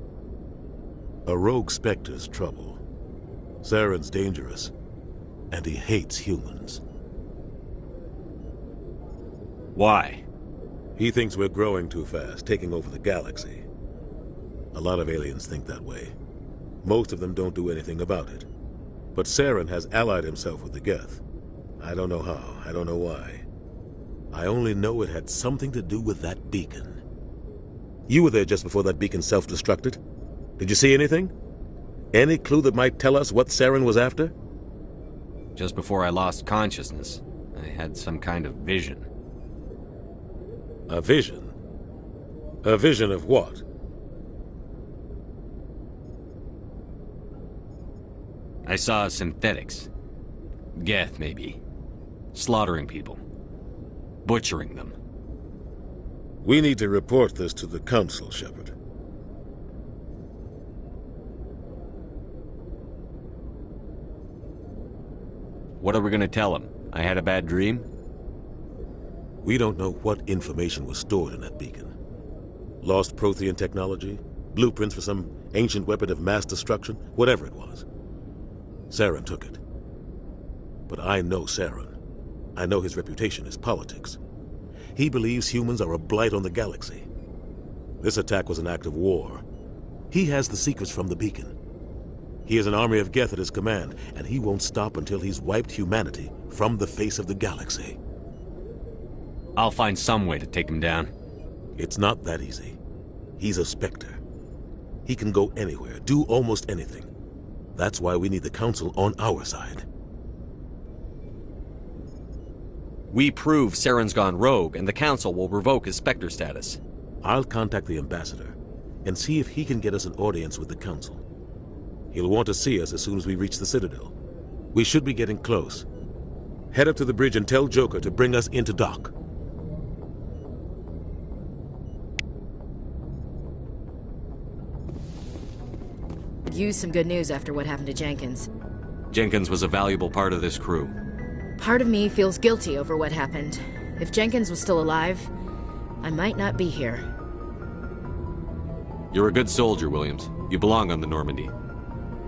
A rogue Spectre's trouble. Saren's dangerous, and he hates humans. Why? He thinks we're growing too fast, taking over the galaxy. A lot of aliens think that way. Most of them don't do anything about it. But Saren has allied himself with the Geth. I don't know how, I don't know why. I only know it had something to do with that beacon. You were there just before that beacon self-destructed. Did you see anything? Any clue that might tell us what Saren was after? Just before I lost consciousness, I had some kind of vision. A vision? A vision of what? I saw synthetics. Geth, maybe. Slaughtering people. Butchering them. We need to report this to the Council, Shepard. What are we gonna tell them? I had a bad dream? We don't know what information was stored in that beacon. Lost Prothean technology, blueprints for some ancient weapon of mass destruction, whatever it was. Saren took it. But I know Saren. I know his reputation is politics. He believes humans are a blight on the galaxy. This attack was an act of war. He has the secrets from the beacon. He has an army of Geth at his command, and he won't stop until he's wiped humanity from the face of the galaxy. I'll find some way to take him down. It's not that easy. He's a Spectre. He can go anywhere, do almost anything. That's why we need the Council on our side. We prove Saren's gone rogue, and the Council will revoke his Spectre status. I'll contact the Ambassador and see if he can get us an audience with the Council. He'll want to see us as soon as we reach the Citadel. We should be getting close. Head up to the bridge and tell Joker to bring us into dock. Use some good news after what happened to Jenkins. Jenkins was a valuable part of this crew. Part of me feels guilty over what happened. If Jenkins was still alive, I might not be here. You're a good soldier, Williams. You belong on the Normandy.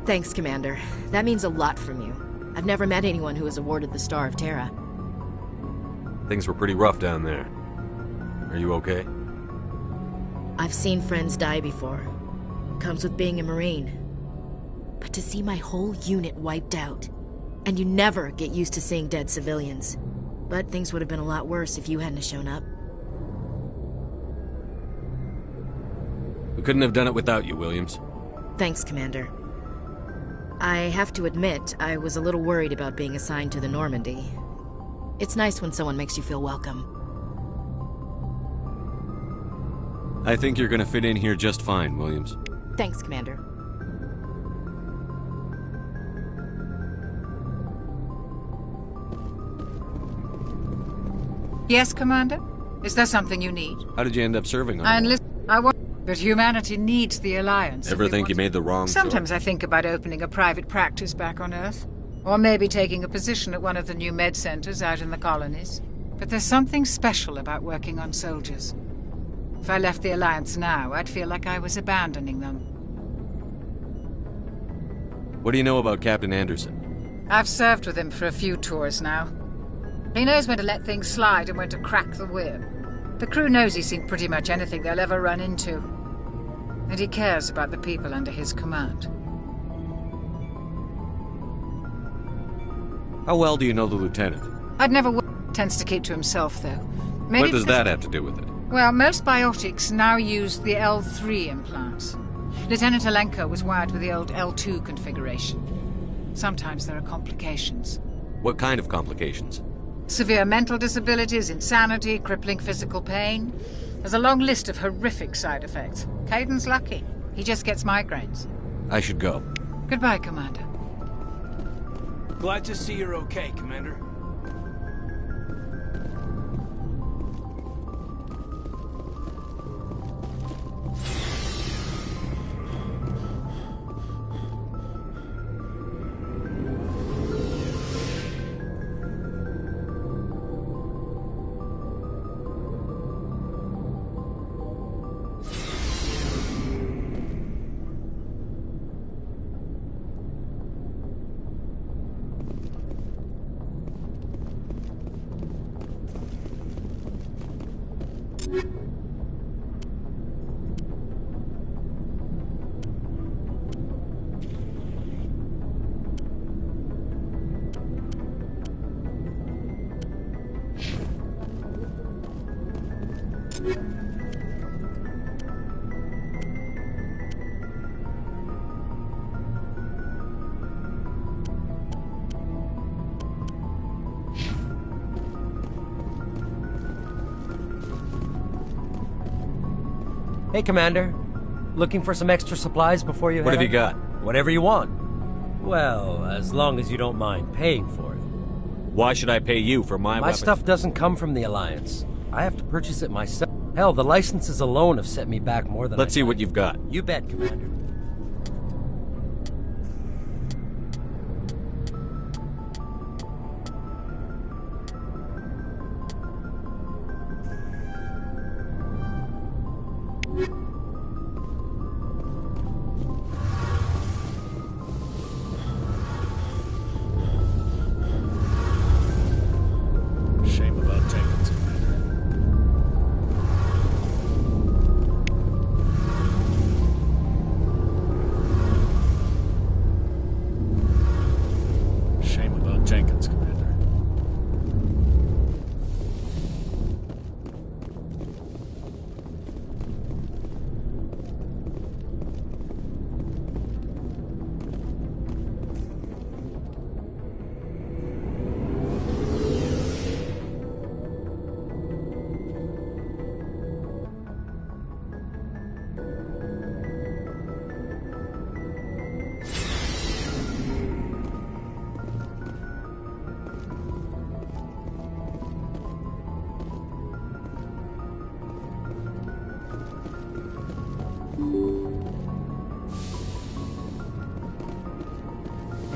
Thanks, Commander. That means a lot from you. I've never met anyone who was awarded the Star of Terra. Things were pretty rough down there. Are you okay? I've seen friends die before. Comes with being a Marine. But to see my whole unit wiped out, and you never get used to seeing dead civilians. But things would have been a lot worse if you hadn't shown up. We couldn't have done it without you, Williams. Thanks, Commander. I have to admit, I was a little worried about being assigned to the Normandy. It's nice when someone makes you feel welcome. I think you're gonna fit in here just fine, Williams. Thanks, Commander. Yes, Commander? Is there something you need? How did you end up serving on I enlist. But humanity needs the Alliance. Ever think you made the wrong Sometimes choice? I think about opening a private practice back on Earth. Or maybe taking a position at one of the new med centers out in the colonies. But there's something special about working on soldiers. If I left the Alliance now, I'd feel like I was abandoning them. What do you know about Captain Anderson? I've served with him for a few tours now. He knows when to let things slide and when to crack the whip. The crew knows he's seen pretty much anything they'll ever run into. And he cares about the people under his command. How well do you know the lieutenant? I'd never tends to keep to himself, though. Maybe What does that have to do with it? Well, most biotics now use the L3 implants. Lieutenant Alenko was wired with the old L2 configuration. Sometimes there are complications. What kind of complications? Severe mental disabilities, insanity, crippling physical pain. There's a long list of horrific side effects. Caden's lucky. He just gets migraines. I should go. Goodbye, Commander. Glad to see you're okay, Commander. Hey, Commander. Looking for some extra supplies before you head What have out? you got? Whatever you want. Well, as long as you don't mind paying for it. Why should I pay you for my My weapon? stuff doesn't come from the Alliance. I have to purchase it myself. Hell, the licenses alone have set me back more than Let's see what you've got. You bet, Commander.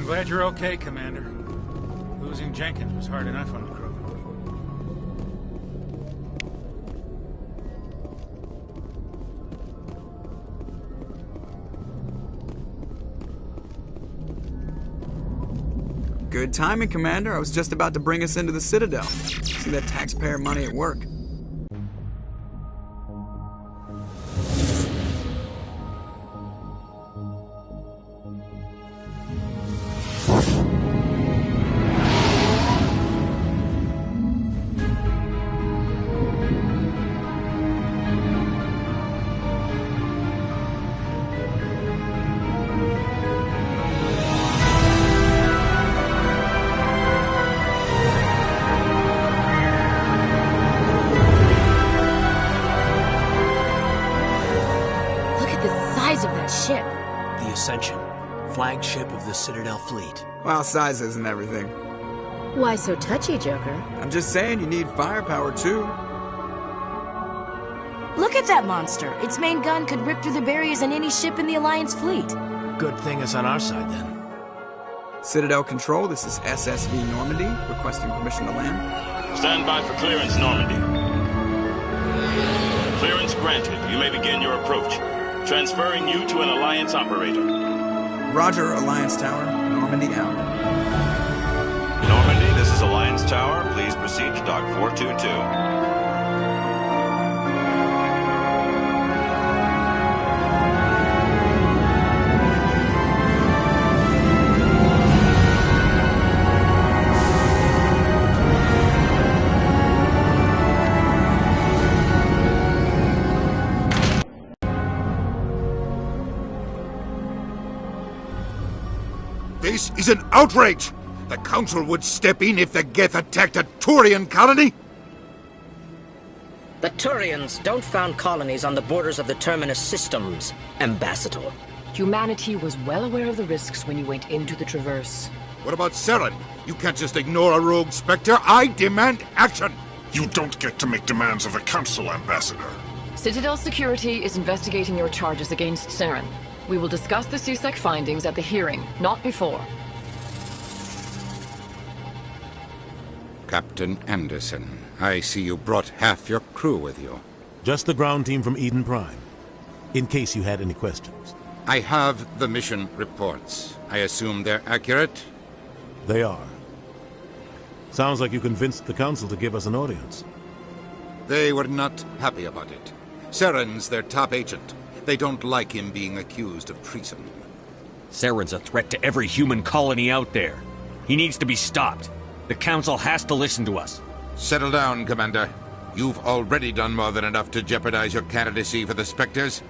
Glad you're okay, Commander. Losing Jenkins was hard enough on the crew. Good timing, Commander. I was just about to bring us into the Citadel. See that taxpayer money at work. Flagship of the Citadel fleet. Well, size isn't everything. Why so touchy, Joker? I'm just saying you need firepower, too. Look at that monster. Its main gun could rip through the barriers in any ship in the Alliance fleet. Good thing it's on our side, then. Citadel Control, this is SSV Normandy, requesting permission to land. Stand by for clearance, Normandy. Clearance granted. You may begin your approach. Transferring you to an Alliance operator. Roger, Alliance Tower. Normandy out. Normandy, this is Alliance Tower. Please proceed to Dock 422. This is an outrage! The Council would step in if the Geth attacked a Turian colony? The Turians don't found colonies on the borders of the Terminus systems, Ambassador. Humanity was well aware of the risks when you went into the Traverse. What about Saren? You can't just ignore a rogue Spectre. I demand action! You don't get to make demands of the Council, Ambassador. Citadel Security is investigating your charges against Saren. We will discuss the CSEC findings at the hearing, not before. Captain Anderson, I see you brought half your crew with you. Just the ground team from Eden Prime, in case you had any questions. I have the mission reports. I assume they're accurate? They are. Sounds like you convinced the Council to give us an audience. They were not happy about it. Saren's their top agent. They don't like him being accused of treason. Saren's a threat to every human colony out there. He needs to be stopped. The Council has to listen to us. Settle down, Commander. You've already done more than enough to jeopardize your candidacy for the Spectres.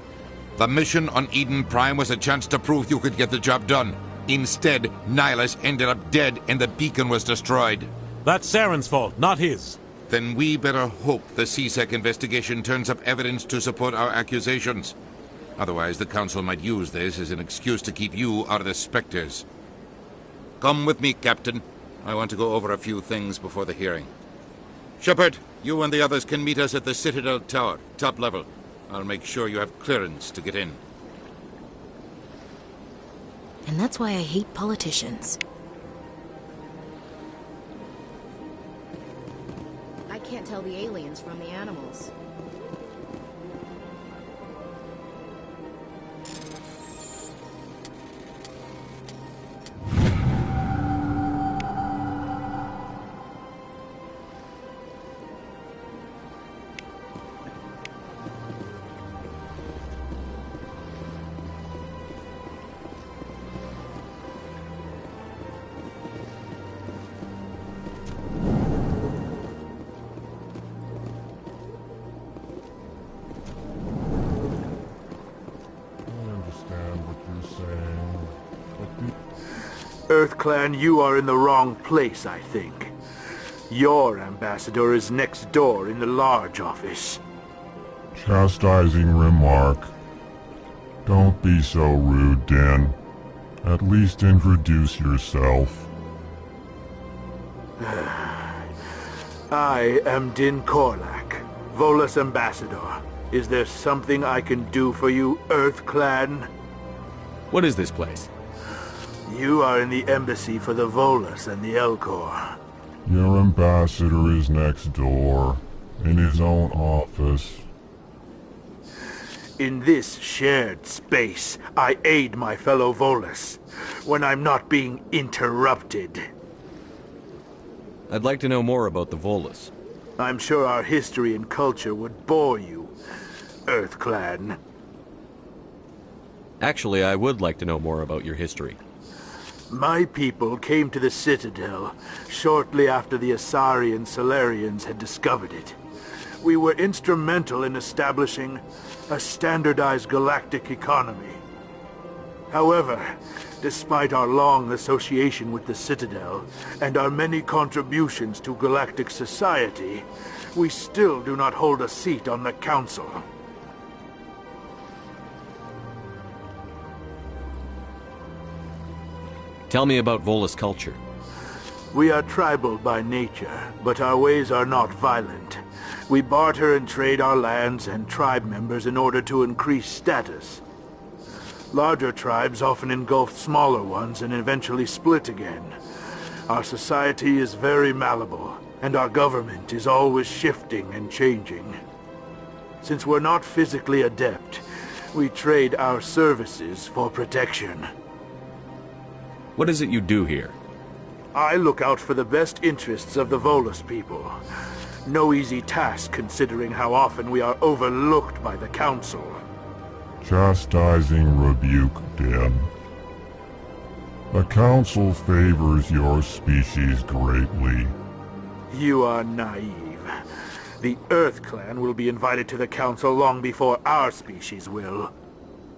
The mission on Eden Prime was a chance to prove you could get the job done. Instead, Nihilus ended up dead and the beacon was destroyed. That's Saren's fault, not his. Then we better hope the CSEC investigation turns up evidence to support our accusations. Otherwise, the Council might use this as an excuse to keep you out of the Spectres. Come with me, Captain. I want to go over a few things before the hearing. Shepard, you and the others can meet us at the Citadel Tower, top level. I'll make sure you have clearance to get in. And that's why I hate politicians. I can't tell the aliens from the animals. EarthClan, you are in the wrong place, I think. Your ambassador is next door in the large office. Chastising remark. Don't be so rude, Din. At least introduce yourself. I am Din Korlak, Volus ambassador. Is there something I can do for you, EarthClan? What is this place? You are in the embassy for the Volus and the Elcor. Your ambassador is next door, in his own office. In this shared space, I aid my fellow Volus when I'm not being interrupted. I'd like to know more about the Volus. I'm sure our history and culture would bore you, EarthClan. Actually, I would like to know more about your history. My people came to the Citadel shortly after the Asari and Solarians had discovered it. We were instrumental in establishing a standardized galactic economy. However, despite our long association with the Citadel and our many contributions to galactic society, we still do not hold a seat on the Council. Tell me about Volus culture. We are tribal by nature, but our ways are not violent. We barter and trade our lands and tribe members in order to increase status. Larger tribes often engulf smaller ones and eventually split again. Our society is very malleable, and our government is always shifting and changing. Since we're not physically adept, we trade our services for protection. What is it you do here? I look out for the best interests of the Volus people. No easy task considering how often we are overlooked by the Council. Chastising rebuke, Din. The Council favors your species greatly. You are naive. The EarthClan will be invited to the Council long before our species will.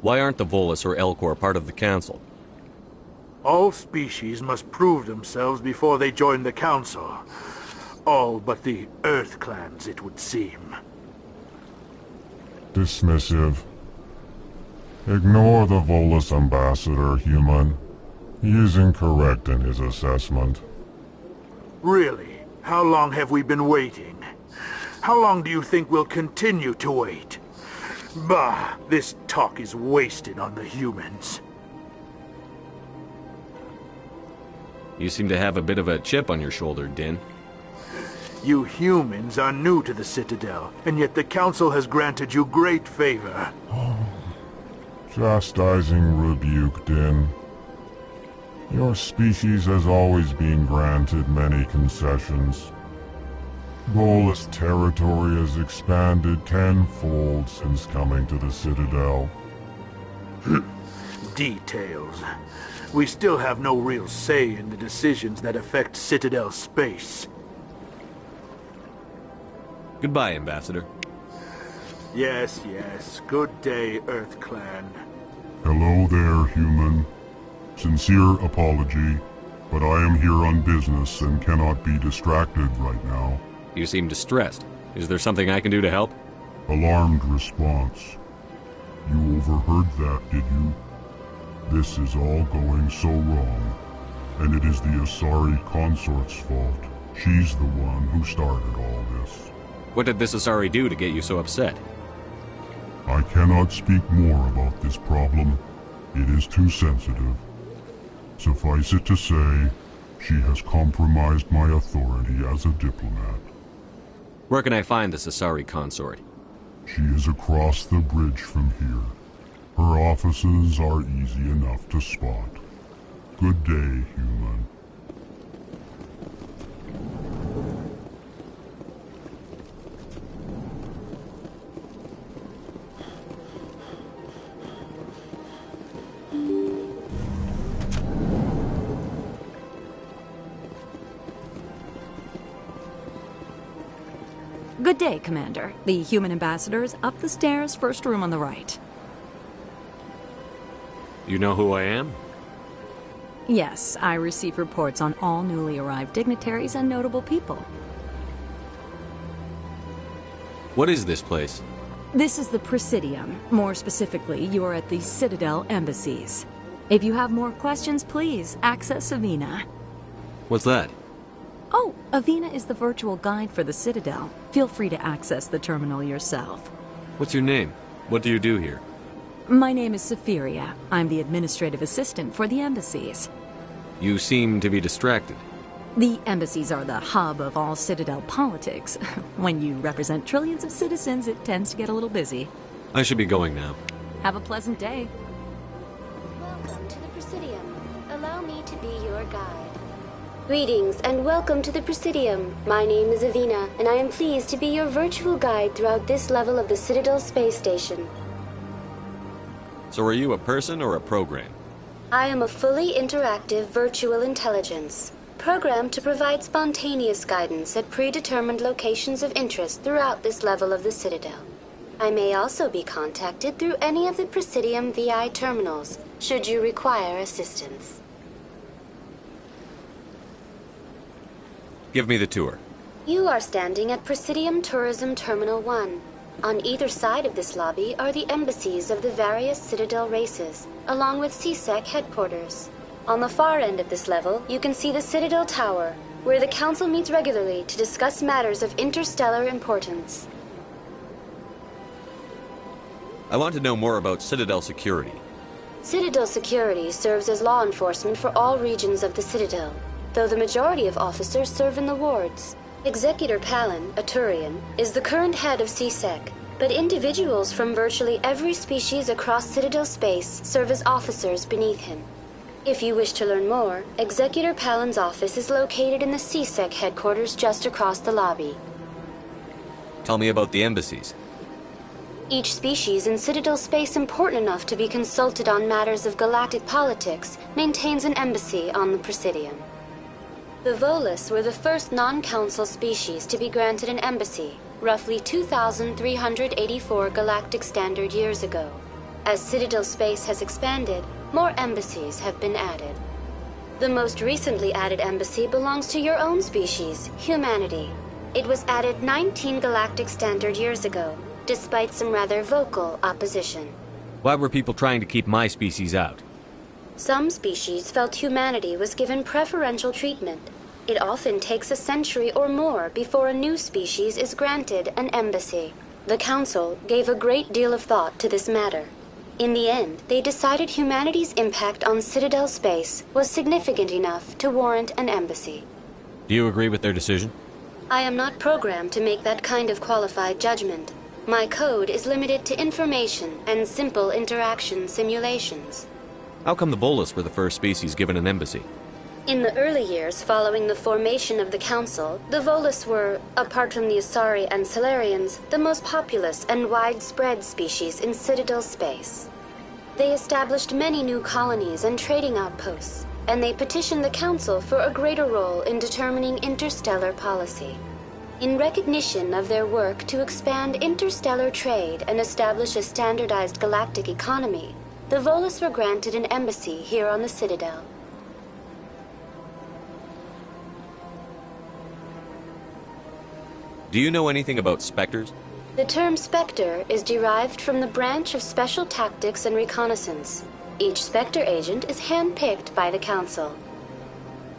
Why aren't the Volus or Elcor part of the Council? All species must prove themselves before they join the Council. All but the EarthClans, it would seem. Dismissive. Ignore the Volus ambassador, human. He is incorrect in his assessment. Really? How long have we been waiting? How long do you think we'll continue to wait? Bah, this talk is wasted on the humans. You seem to have a bit of a chip on your shoulder, Din. You humans are new to the Citadel, and yet the Council has granted you great favor. Chastising rebuke, Din. Your species has always been granted many concessions. Volus territory has expanded tenfold since coming to the Citadel. Details. We still have no real say in the decisions that affect Citadel space. Goodbye, Ambassador. Yes, yes. Good day, EarthClan. Hello there, human. Sincere apology, but I am here on business and cannot be distracted right now. You seem distressed. Is there something I can do to help? Alarmed response. You overheard that, did you? This is all going so wrong, and it is the Asari consort's fault. She's the one who started all this. What did this Asari do to get you so upset? I cannot speak more about this problem. It is too sensitive. Suffice it to say, she has compromised my authority as a diplomat. Where can I find this Asari consort? She is across the bridge from here. Her offices are easy enough to spot. Good day, human. Good day, Commander. The human ambassador is up the stairs, first room on the right. You know who I am? Yes, I receive reports on all newly arrived dignitaries and notable people. What is this place? This is the Presidium. More specifically, you are at the Citadel embassies. If you have more questions, please access Avina. What's that? Oh, Avina is the virtual guide for the Citadel. Feel free to access the terminal yourself. What's your name? What do you do here? My name is Safiria. I'm the administrative assistant for the embassies. You seem to be distracted. The embassies are the hub of all Citadel politics. When you represent trillions of citizens, it tends to get a little busy. I should be going now. Have a pleasant day. Welcome to the Presidium. Allow me to be your guide. Greetings and welcome to the Presidium. My name is Avina, and I am pleased to be your virtual guide throughout this level of the Citadel space station. So are you a person or a program? I am a fully interactive virtual intelligence, programmed to provide spontaneous guidance at predetermined locations of interest throughout this level of the Citadel. I may also be contacted through any of the Presidium VI terminals, should you require assistance. Give me the tour. You are standing at Presidium Tourism Terminal 1. On either side of this lobby are the embassies of the various Citadel races, along with CSEC headquarters. On the far end of this level, you can see the Citadel Tower, where the Council meets regularly to discuss matters of interstellar importance. I want to know more about Citadel security. Citadel security serves as law enforcement for all regions of the Citadel, though the majority of officers serve in the wards. Executor Palin, a Turian, is the current head of CSEC, but individuals from virtually every species across Citadel space serve as officers beneath him. If you wish to learn more, Executor Palin's office is located in the CSEC headquarters just across the lobby. Tell me about the embassies. Each species in Citadel space important enough to be consulted on matters of galactic politics maintains an embassy on the Presidium. The Volus were the first non-council species to be granted an embassy, roughly 2,384 galactic standard years ago. As Citadel space has expanded, more embassies have been added. The most recently added embassy belongs to your own species, humanity. It was added 19 galactic standard years ago, despite some rather vocal opposition. Why were people trying to keep my species out? Some species felt humanity was given preferential treatment. It often takes a century or more before a new species is granted an embassy. The Council gave a great deal of thought to this matter. In the end, they decided humanity's impact on Citadel space was significant enough to warrant an embassy. Do you agree with their decision? I am not programmed to make that kind of qualified judgment. My code is limited to information and simple interaction simulations. How come the Volus were the first species given an embassy? In the early years following the formation of the Council, the Volus were, apart from the Otários and Salarians, the most populous and widespread species in Citadel space. They established many new colonies and trading outposts, and they petitioned the Council for a greater role in determining interstellar policy. In recognition of their work to expand interstellar trade and establish a standardized galactic economy, the Volus were granted an embassy here on the Citadel. Do you know anything about Spectres? The term Spectre is derived from the branch of Special Tactics and Reconnaissance. Each Spectre agent is handpicked by the Council.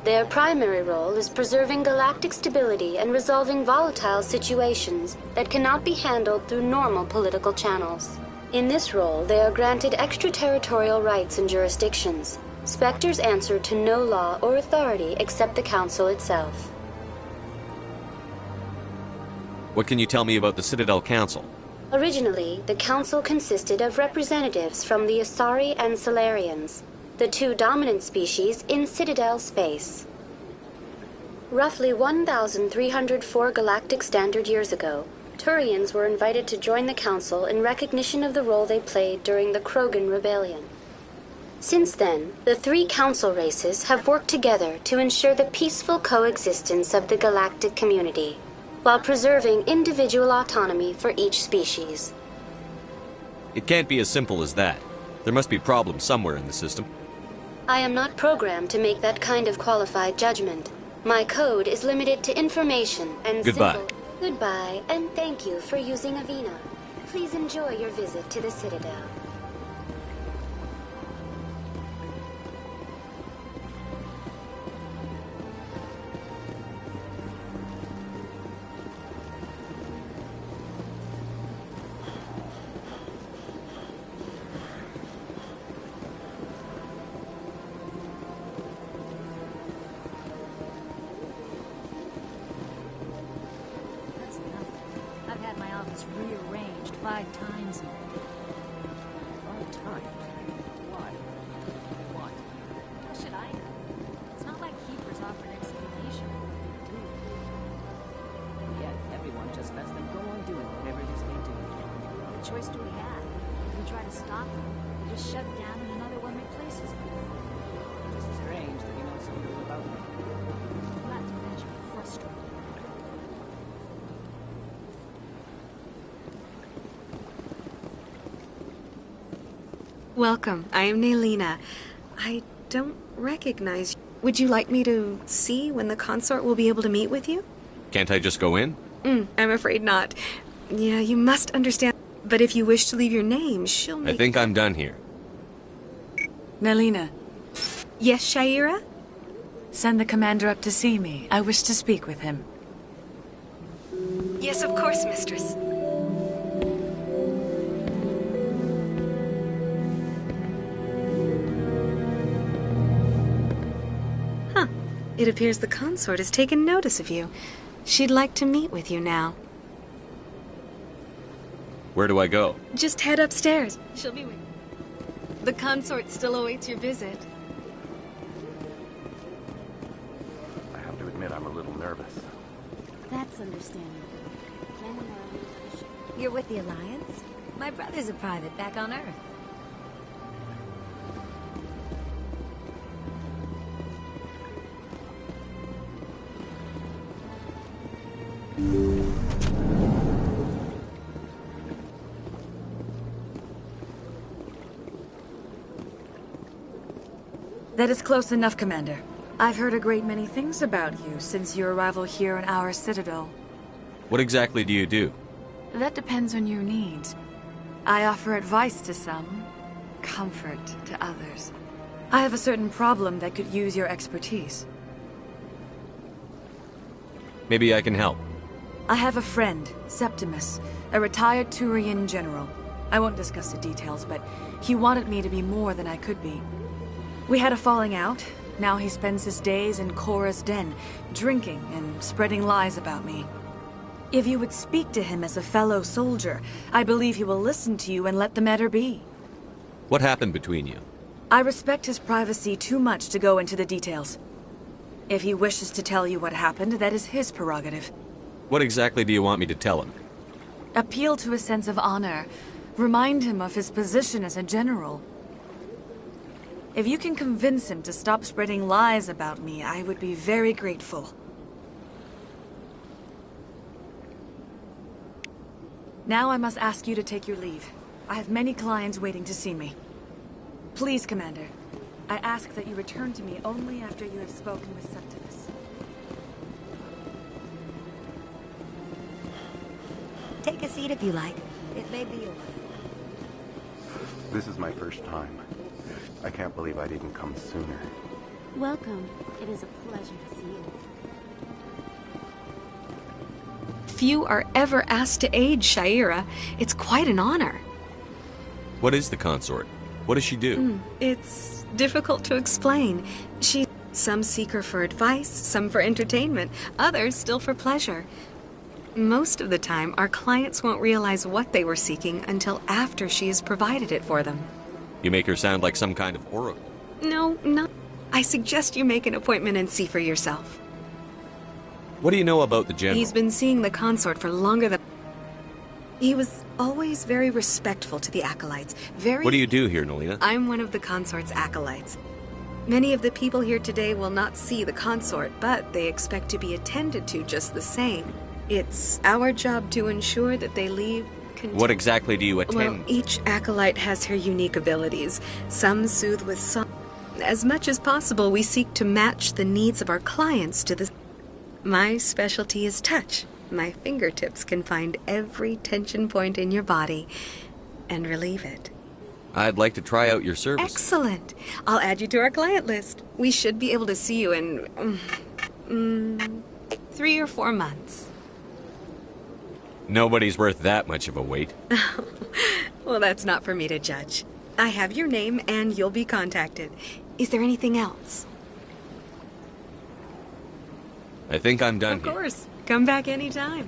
Their primary role is preserving galactic stability and resolving volatile situations that cannot be handled through normal political channels. In this role, they are granted extraterritorial rights and jurisdictions. Spectres answer to no law or authority except the Council itself. What can you tell me about the Citadel Council? Originally, the Council consisted of representatives from the Otários and Salarians, the two dominant species in Citadel space. Roughly 1,304 galactic standard years ago, Turians were invited to join the Council in recognition of the role they played during the Krogan Rebellion. Since then, the three Council races have worked together to ensure the peaceful coexistence of the galactic community, while preserving individual autonomy for each species. It can't be as simple as that. There must be problems somewhere in the system. I am not programmed to make that kind of qualified judgment. My code is limited to information and Goodbye. simple... Goodbye, and thank you for using Avina. Please enjoy your visit to the Citadel. was rearranged 5 times now. 5 times? Why? What? How should I know? It's not like Keepers offer an explanation. Do it. Yet everyone just lets them go on doing whatever it is they do. What choice do we have? If we try to stop them, they just shut it down and another one replaces it. It's strange that you know so little about them. Not to mention frustrating. Welcome. I am Nelina. I don't recognize you. Would you like me to see when the consort will be able to meet with you? Can't I just go in? I'm afraid not. Yeah, you must understand. But if you wish to leave your name, she'll make... I think I'm done here. Nelina. Yes, Shaira? Send the commander up to see me. I wish to speak with him. Yes, of course, mistress. Huh. It appears the consort has taken notice of you. She'd like to meet with you now. Where do I go? Just head upstairs. She'll be waiting. The consort still awaits your visit. I have to admit I'm a little nervous. That's understandable. You're with the Alliance? My brother's a private back on Earth. That is close enough, Commander. I've heard a great many things about you since your arrival here in our citadel. What exactly do you do? That depends on your needs. I offer advice to some, comfort to others. I have a certain problem that could use your expertise. Maybe I can help. I have a friend, Septimus, a retired Turian general. I won't discuss the details, but he wanted me to be more than I could be. We had a falling out. Now he spends his days in Korra's den, drinking and spreading lies about me. If you would speak to him as a fellow soldier, I believe he will listen to you and let the matter be. What happened between you? I respect his privacy too much to go into the details. If he wishes to tell you what happened, that is his prerogative. What exactly do you want me to tell him? Appeal to his sense of honor. Remind him of his position as a general. If you can convince him to stop spreading lies about me, I would be very grateful. Now I must ask you to take your leave. I have many clients waiting to see me. Please, Commander, I ask that you return to me only after you have spoken with Septimus. Take a seat if you like. It may be a while. This is my first time. I can't believe I didn't come sooner. Welcome. It is a pleasure to see you. Few are ever asked to aid Shaira. It's quite an honor. What is the consort? What does she do? It's difficult to explain. Some seek her for advice, some for entertainment, others still for pleasure. Most of the time, our clients won't realize what they were seeking until after she has provided it for them. You make her sound like some kind of oracle. No. I suggest you make an appointment and see for yourself. What do you know about the general? He's been seeing the consort for longer than... He was always very respectful to the acolytes. What do you do here, Nelina? I'm one of the consort's acolytes. Many of the people here today will not see the consort, but they expect to be attended to just the same. It's our job to ensure that they leave... What exactly do you attend? Well, each acolyte has her unique abilities. Some soothe with song. As much as possible, we seek to match the needs of our clients to the... My specialty is touch. My fingertips can find every tension point in your body and relieve it. I'd like to try out your service. Excellent. I'll add you to our client list. We should be able to see you in 3 or 4 months. Nobody's worth that much of a wait. Well, that's not for me to judge. I have your name and you'll be contacted. Is there anything else? I think I'm done here. Of course. Come back anytime.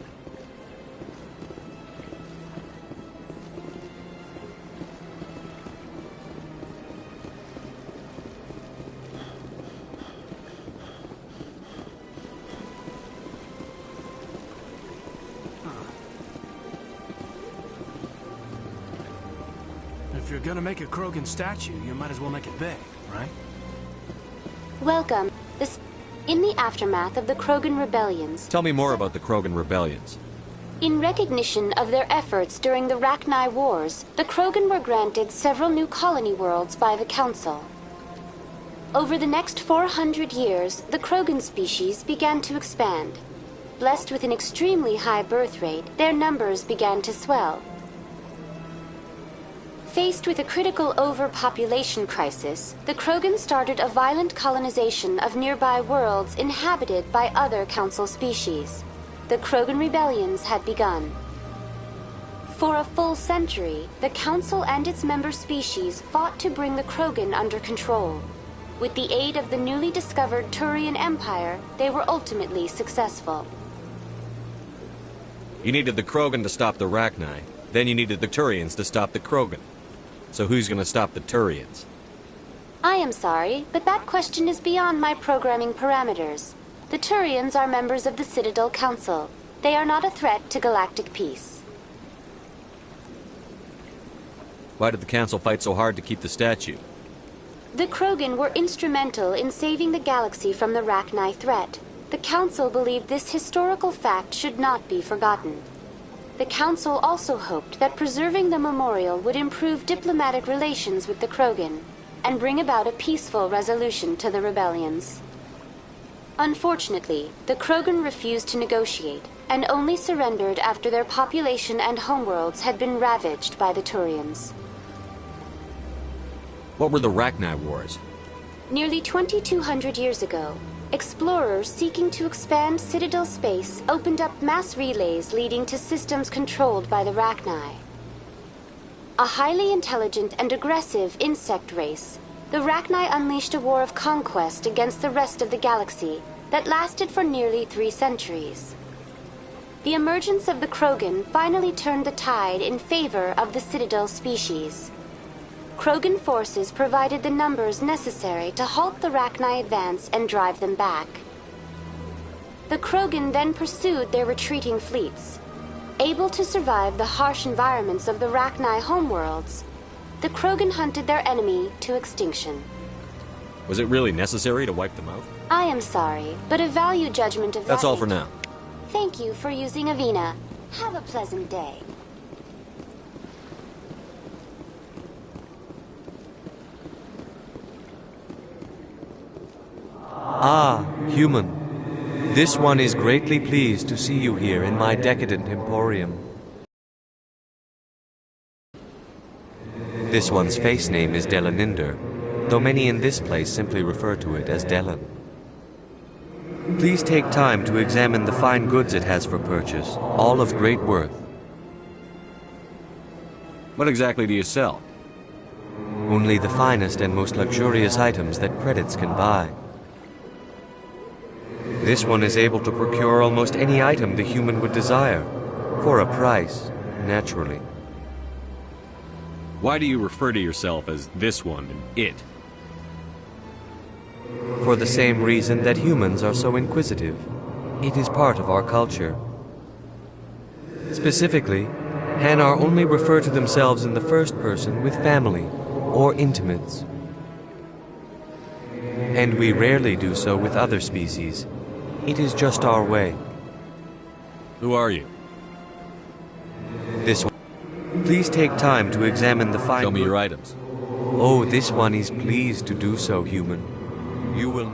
you're gonna make a Krogan statue, you might as well make it big, right? Welcome. In the aftermath of the Krogan rebellions... Tell me more about the Krogan rebellions. In recognition of their efforts during the Rachni Wars, the Krogan were granted several new colony worlds by the Council. Over the next 400 years, the Krogan species began to expand. Blessed with an extremely high birth rate, their numbers began to swell. Faced with a critical overpopulation crisis, the Krogan started a violent colonization of nearby worlds inhabited by other Council species. The Krogan rebellions had begun. For a full century, the Council and its member species fought to bring the Krogan under control. With the aid of the newly discovered Turian Empire, they were ultimately successful. You needed the Krogan to stop the Rachni, then you needed the Turians to stop the Krogan. So who's gonna stop the Turians? I am sorry, but that question is beyond my programming parameters. The Turians are members of the Citadel Council. They are not a threat to galactic peace. Why did the Council fight so hard to keep the statue? The Krogan were instrumental in saving the galaxy from the Rachni threat. The Council believed this historical fact should not be forgotten. The Council also hoped that preserving the memorial would improve diplomatic relations with the Krogan and bring about a peaceful resolution to the rebellions. Unfortunately, the Krogan refused to negotiate and only surrendered after their population and homeworlds had been ravaged by the Turians. What were the Rachni Wars? Nearly 2,200 years ago, explorers seeking to expand Citadel space opened up mass relays leading to systems controlled by the Rachni. A highly intelligent and aggressive insect race, the Rachni unleashed a war of conquest against the rest of the galaxy that lasted for nearly 3 centuries. The emergence of the Krogan finally turned the tide in favor of the Citadel species. Krogan forces provided the numbers necessary to halt the Rachni advance and drive them back. The Krogan then pursued their retreating fleets. Able to survive the harsh environments of the Rachni homeworlds, the Krogan hunted their enemy to extinction. Was it really necessary to wipe them out? I am sorry, but a value judgment of That's all for now. Thank you for using Avina. Have a pleasant day. Ah, human. This one is greatly pleased to see you here in my decadent emporium. This one's face name is Delaninder, though many in this place simply refer to it as Delan. Please take time to examine the fine goods it has for purchase, all of great worth. What exactly do you sell? Only the finest and most luxurious items that credits can buy. This one is able to procure almost any item the human would desire, for a price, naturally. Why do you refer to yourself as this one and it? For the same reason that humans are so inquisitive. It is part of our culture. Specifically, Hanar only refer to themselves in the first person with family or intimates. And we rarely do so with other species. It is just our way. Who are you? This one. Please take time to examine the fine... Show me your items. Oh, this one is pleased to do so, human. You will...